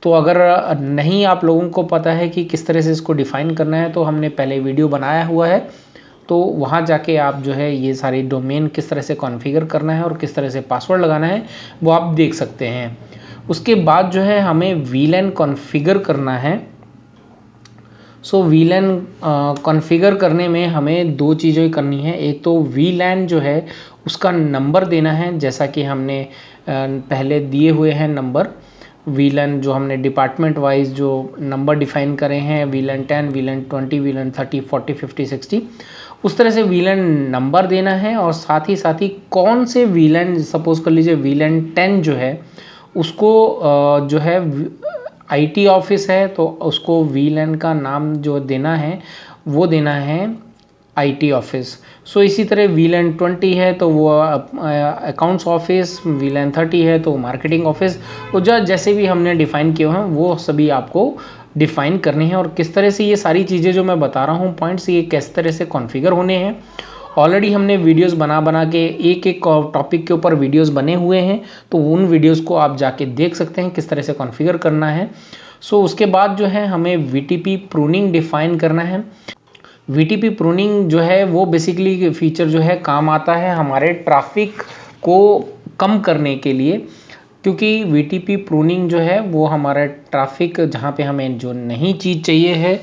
Speaker 1: तो अगर नहीं आप लोगों को पता है कि किस तरह से इसको डिफाइन करना है तो हमने पहले वीडियो बनाया हुआ है, तो वहाँ जाके आप जो है ये सारी डोमेन किस तरह से कॉन्फ़िगर करना है और किस तरह से पासवर्ड लगाना है वो आप देख सकते हैं। उसके बाद जो है हमें वीलैन कॉन्फ़िगर करना है। सो वीलैन कॉन्फ़िगर करने में हमें दो चीज़ें करनी है। एक तो वीलैन जो है उसका नंबर देना है, जैसा कि हमने पहले दिए हुए हैं नंबर। वीलैन जो हमने डिपार्टमेंट वाइज जो नंबर डिफाइन करे हैं, वीलैन 10, वीलैन 20, वीलैन 30, 40, 50, 60, उस तरह से वीलैन नंबर देना है। और साथ ही कौन से वीलैन, सपोज कर लीजिए वीलैन 10 जो है उसको जो है आईटी ऑफिस है तो उसको वीलैन का नाम जो देना है वो देना है IT ऑफिस। सो इसी तरह VLAN 20 है तो वो अकाउंट्स ऑफिस, VLAN 30 है तो मार्केटिंग ऑफिस। तो जो जैसे भी हमने डिफ़ाइन किए हैं वो सभी आपको डिफ़ाइन करने हैं, और किस तरह से ये सारी चीज़ें जो मैं बता रहा हूँ पॉइंट्स, ये किस तरह से कॉन्फ़िगर होने हैं। ऑलरेडी हमने वीडियोस बना के एक एक टॉपिक के ऊपर वीडियोस बने हुए हैं, तो उन वीडियोस को आप जाके देख सकते हैं किस तरह से कॉन्फ़िगर करना है। सो उसके बाद जो है हमें VTP प्रूनिंग डिफ़ाइन करना है। VTP प्रूनिंग जो है वो बेसिकली फीचर जो है काम आता है हमारे ट्रैफिक को कम करने के लिए, क्योंकि VTP प्रूनिंग जो है वो हमारा ट्रैफिक जहाँ पे हमें जो नहीं चीज़ चाहिए है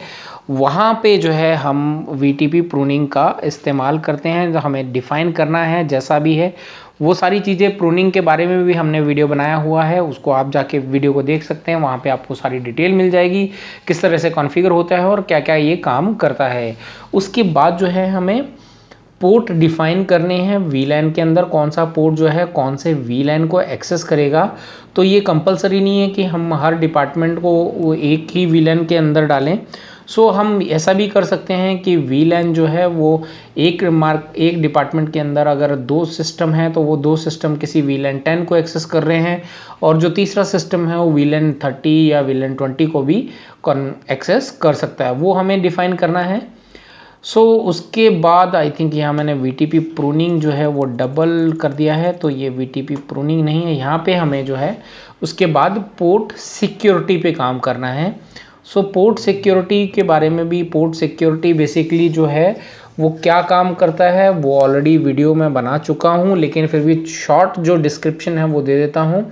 Speaker 1: वहाँ पे जो है हम VTP प्रूनिंग का इस्तेमाल करते हैं। जो हमें डिफ़ाइन करना है जैसा भी है वो सारी चीज़ें, प्रूनिंग के बारे में भी हमने वीडियो बनाया हुआ है, उसको आप जाके वीडियो को देख सकते हैं। वहाँ पे आपको सारी डिटेल मिल जाएगी किस तरह से कॉन्फ़िगर होता है और क्या क्या ये काम करता है। उसके बाद जो है हमें पोर्ट डिफाइन करने हैं। VLAN के अंदर कौन सा पोर्ट जो है कौन से VLAN को एक्सेस करेगा। तो ये कंपलसरी नहीं है कि हम हर डिपार्टमेंट को वो एक ही VLAN के अंदर डालें। सो हम ऐसा भी कर सकते हैं कि VLAN जो है वो एक डिपार्टमेंट के अंदर अगर 2 सिस्टम हैं तो वो 2 सिस्टम किसी VLAN 10 को एक्सेस कर रहे हैं, और जो तीसरा सिस्टम है वो VLAN 30 या VLAN 20 को भी एक्सेस कर सकता है, वो हमें डिफाइन करना है। सो उसके बाद आई थिंक यहाँ मैंने VTP प्रूनिंग जो है वो डबल कर दिया है, तो ये VTP प्रूनिंग नहीं है। यहाँ पे हमें जो है उसके बाद पोर्ट सिक्योरिटी पे काम करना है। सो पोर्ट सिक्योरिटी के बारे में भी, पोर्ट सिक्योरिटी बेसिकली जो है वो क्या काम करता है वो ऑलरेडी वीडियो में बना चुका हूँ, लेकिन फिर भी शॉर्ट जो डिस्क्रिप्शन है वो दे देता हूँ।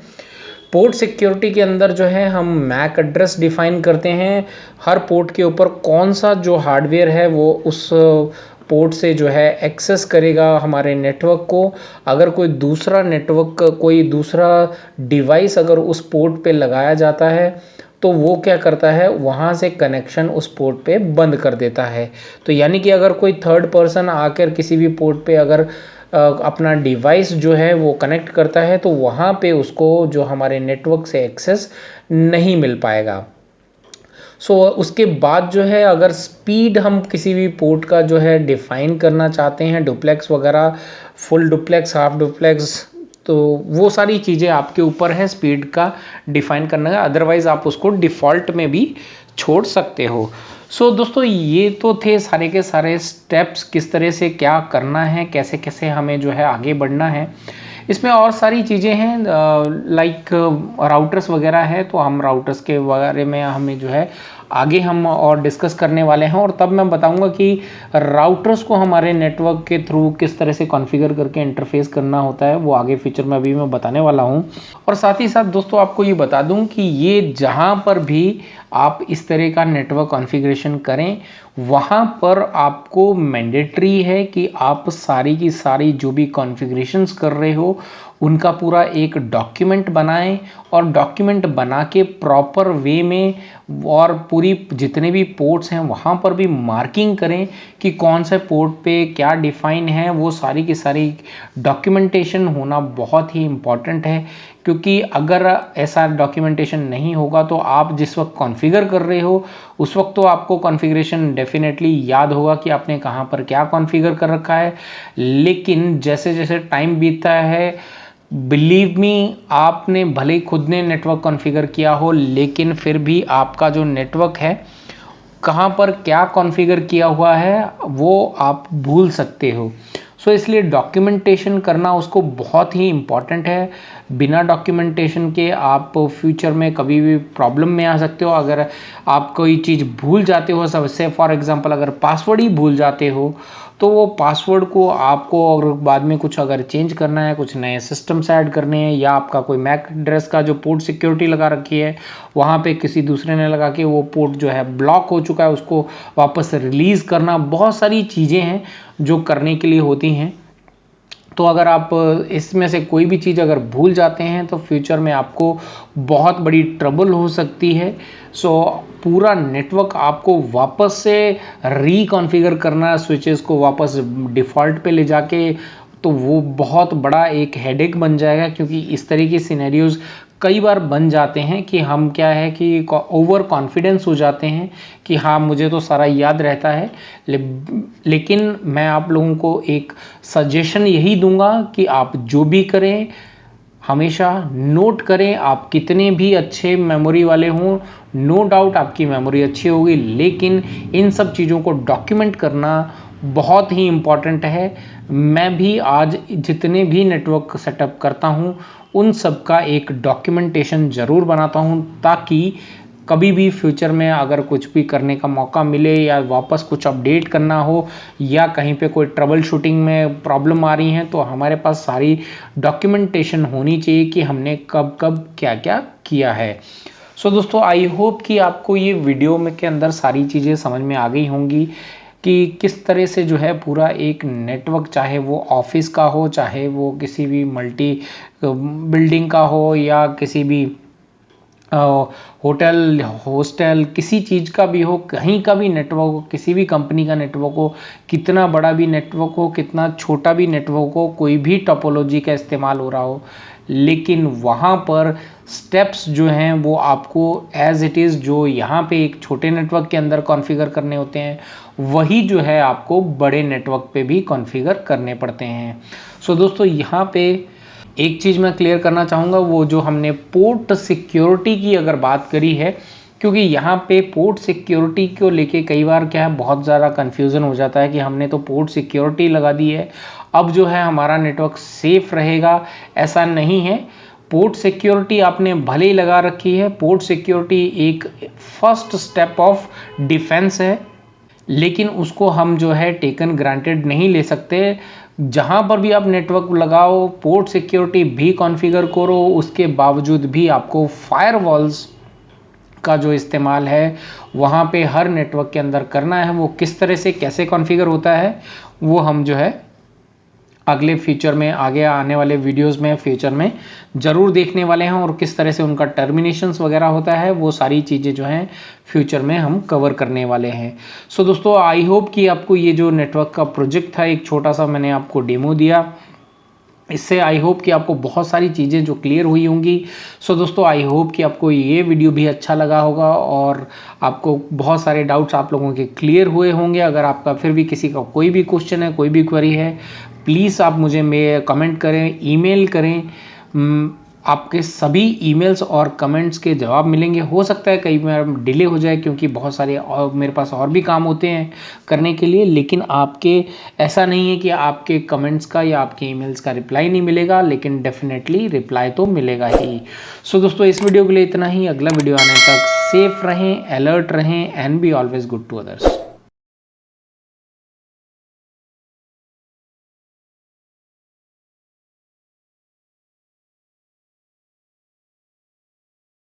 Speaker 1: पोर्ट सिक्योरिटी के अंदर जो है हम मैक एड्रेस डिफाइन करते हैं। हर पोर्ट के ऊपर कौन सा जो हार्डवेयर है वो उस पोर्ट से जो है एक्सेस करेगा हमारे नेटवर्क को। अगर कोई दूसरा नेटवर्क, कोई दूसरा डिवाइस अगर उस पोर्ट पे लगाया जाता है तो वो क्या करता है, वहाँ से कनेक्शन उस पोर्ट पे बंद कर देता है। तो यानी कि अगर कोई थर्ड पर्सन आकर किसी भी पोर्ट पे अगर अपना डिवाइस जो है वो कनेक्ट करता है तो वहाँ पे उसको जो हमारे नेटवर्क से एक्सेस नहीं मिल पाएगा। सो उसके बाद जो है अगर स्पीड हम किसी भी पोर्ट का जो है डिफाइन करना चाहते हैं, डुप्लेक्स वगैरह, फुल डुप्लेक्स, हाफ डुप्लेक्स, तो वो सारी चीज़ें आपके ऊपर है स्पीड का डिफाइन करने का। अदरवाइज़ आप उसको डिफ़ॉल्ट में भी छोड़ सकते हो। सो दोस्तों ये तो थे सारे के सारे स्टेप्स, किस तरह से क्या करना है, कैसे कैसे हमें जो है आगे बढ़ना है। इसमें और सारी चीज़ें हैं लाइक राउटर्स वगैरह है, तो हम राउटर्स के बारे में हमें जो है आगे हम और डिस्कस करने वाले हैं, और तब मैं बताऊंगा कि राउटर्स को हमारे नेटवर्क के थ्रू किस तरह से कॉन्फ़िगर करके इंटरफेस करना होता है, वो आगे फ्यूचर में अभी मैं बताने वाला हूं। और साथ ही साथ दोस्तों आपको ये बता दूं कि ये जहां पर भी आप इस तरह का नेटवर्क कॉन्फ़िगरेशन करें वहाँ पर आपको मैंडेटरी है कि आप सारी की सारी जो भी कॉन्फ़िगरेशंस कर रहे हो उनका पूरा एक डॉक्यूमेंट बनाएं, और डॉक्यूमेंट बना के प्रॉपर वे में और पूरी जितने भी पोर्ट्स हैं वहाँ पर भी मार्किंग करें कि कौन से पोर्ट पे क्या डिफ़ाइन है। वो सारी की सारी डॉक्यूमेंटेशन होना बहुत ही इम्पॉर्टेंट है, क्योंकि अगर ऐसा डॉक्यूमेंटेशन नहीं होगा तो आप जिस वक्त कॉन्फ़िगर कर रहे हो उस वक्त तो आपको कॉन्फ़िगरेशन डेफिनेटली याद होगा कि आपने कहाँ पर क्या कॉन्फ़िगर कर रखा है, लेकिन जैसे जैसे टाइम बीतता है, बिलीव मी, आपने भले ही खुद ने नेटवर्क कॉन्फ़िगर किया हो लेकिन फिर भी आपका जो नेटवर्क है कहाँ पर क्या कॉन्फ़िगर किया हुआ है वो आप भूल सकते हो। सो इसलिए डॉक्यूमेंटेशन करना उसको बहुत ही इम्पॉर्टेंट है। बिना डॉक्यूमेंटेशन के आप फ्यूचर में कभी भी प्रॉब्लम में आ सकते हो। अगर आप कोई चीज़ भूल जाते हो, सबसे फॉर एग्जांपल अगर पासवर्ड ही भूल जाते हो तो वो पासवर्ड को आपको अगर बाद में कुछ अगर चेंज करना है, कुछ नए सिस्टम्स ऐड करने हैं, या आपका कोई मैक एड्रेस का जो पोर्ट सिक्योरिटी लगा रखी है वहाँ पे किसी दूसरे ने लगा के वो पोर्ट जो है ब्लॉक हो चुका है उसको वापस रिलीज़ करना, बहुत सारी चीज़ें हैं जो करने के लिए होती हैं। तो अगर आप इसमें से कोई भी चीज़ अगर भूल जाते हैं तो फ्यूचर में आपको बहुत बड़ी ट्रबल हो सकती है। सो पूरा नेटवर्क आपको वापस से रिकॉन्फ़िगर करना, स्विचेस को वापस डिफ़ॉल्ट पे ले जाके, तो वो बहुत बड़ा एक हेडेक बन जाएगा, क्योंकि इस तरह की सिनेरियोज कई बार बन जाते हैं कि हम क्या है कि ओवर कॉन्फिडेंस हो जाते हैं कि हाँ मुझे तो सारा याद रहता है। लेकिन मैं आप लोगों को एक सजेशन यही दूंगा कि आप जो भी करें हमेशा नोट करें। आप कितने भी अच्छे मेमोरी वाले हों, नो डाउट आपकी मेमोरी अच्छी होगी, लेकिन इन सब चीज़ों को डॉक्यूमेंट करना बहुत ही इम्पॉर्टेंट है। मैं भी आज जितने भी नेटवर्क सेटअप करता हूँ उन सब का एक डॉक्यूमेंटेशन ज़रूर बनाता हूँ, ताकि कभी भी फ्यूचर में अगर कुछ भी करने का मौका मिले या वापस कुछ अपडेट करना हो या कहीं पे कोई ट्रबल शूटिंग में प्रॉब्लम आ रही है तो हमारे पास सारी डॉक्यूमेंटेशन होनी चाहिए कि हमने कब कब क्या क्या किया है। सो दोस्तों, आई होप कि आपको ये वीडियो में के अंदर सारी चीज़ें समझ में आ गई होंगी कि किस तरह से जो है पूरा एक नेटवर्क, चाहे वो ऑफिस का हो, चाहे वो किसी भी मल्टी बिल्डिंग का हो या किसी भी होटल हॉस्टल किसी चीज़ का भी हो, कहीं का भी नेटवर्क हो, किसी भी कंपनी का नेटवर्क हो, कितना बड़ा भी नेटवर्क हो, कितना छोटा भी नेटवर्क हो, कोई भी टोपोलॉजी का इस्तेमाल हो रहा हो, लेकिन वहाँ पर स्टेप्स जो हैं वो आपको एज इट इज़ जो यहाँ पे एक छोटे नेटवर्क के अंदर कॉन्फ़िगर करने होते हैं वही जो है आपको बड़े नेटवर्क पे भी कॉन्फ़िगर करने पड़ते हैं। सो दोस्तों, यहाँ पे एक चीज़ मैं क्लियर करना चाहूँगा, वो जो हमने पोर्ट सिक्योरिटी की अगर बात करी है, क्योंकि यहाँ पे पोर्ट सिक्योरिटी को लेके कई बार क्या है बहुत ज़्यादा कन्फ्यूज़न हो जाता है कि हमने तो पोर्ट सिक्योरिटी लगा दी है, अब जो है हमारा नेटवर्क सेफ रहेगा। ऐसा नहीं है। पोर्ट सिक्योरिटी आपने भले ही लगा रखी है, पोर्ट सिक्योरिटी एक फर्स्ट स्टेप ऑफ डिफेंस है, लेकिन उसको हम जो है टेकन ग्रांटेड नहीं ले सकते। जहाँ पर भी आप नेटवर्क लगाओ, पोर्ट सिक्योरिटी भी कॉन्फ़िगर करो, उसके बावजूद भी आपको फायरवॉल्स का जो इस्तेमाल है वहाँ पे हर नेटवर्क के अंदर करना है। वो किस तरह से कैसे कॉन्फ़िगर होता है वो हम जो है अगले फ्यूचर में, आगे आने वाले वीडियोस में फ्यूचर में ज़रूर देखने वाले हैं, और किस तरह से उनका टर्मिनेशंस वगैरह होता है वो सारी चीज़ें जो हैं फ्यूचर में हम कवर करने वाले हैं। सो दोस्तों, आई होप कि आपको ये जो नेटवर्क का प्रोजेक्ट था, एक छोटा सा मैंने आपको डेमो दिया, इससे आई होप कि आपको बहुत सारी चीज़ें जो क्लियर हुई होंगी। सो दोस्तों, आई होप कि आपको ये वीडियो भी अच्छा लगा होगा और आपको बहुत सारे डाउट्स आप लोगों के क्लियर हुए होंगे। अगर आपका फिर भी किसी का कोई भी क्वेश्चन है, कोई भी क्वेरी है, प्लीज़ आप मुझे कमेंट करें, ईमेल करें। आपके सभी ईमेल्स और कमेंट्स के जवाब मिलेंगे। हो सकता है कई बार डिले हो जाए क्योंकि बहुत सारे और मेरे पास और भी काम होते हैं करने के लिए, लेकिन आपके ऐसा नहीं है कि आपके कमेंट्स का या आपके ईमेल्स का रिप्लाई नहीं मिलेगा, लेकिन डेफिनेटली रिप्लाई तो मिलेगा ही। सो दोस्तों, इस वीडियो के लिए इतना ही। अगला वीडियो आने तक सेफ रहें, अलर्ट रहें and be always good to others.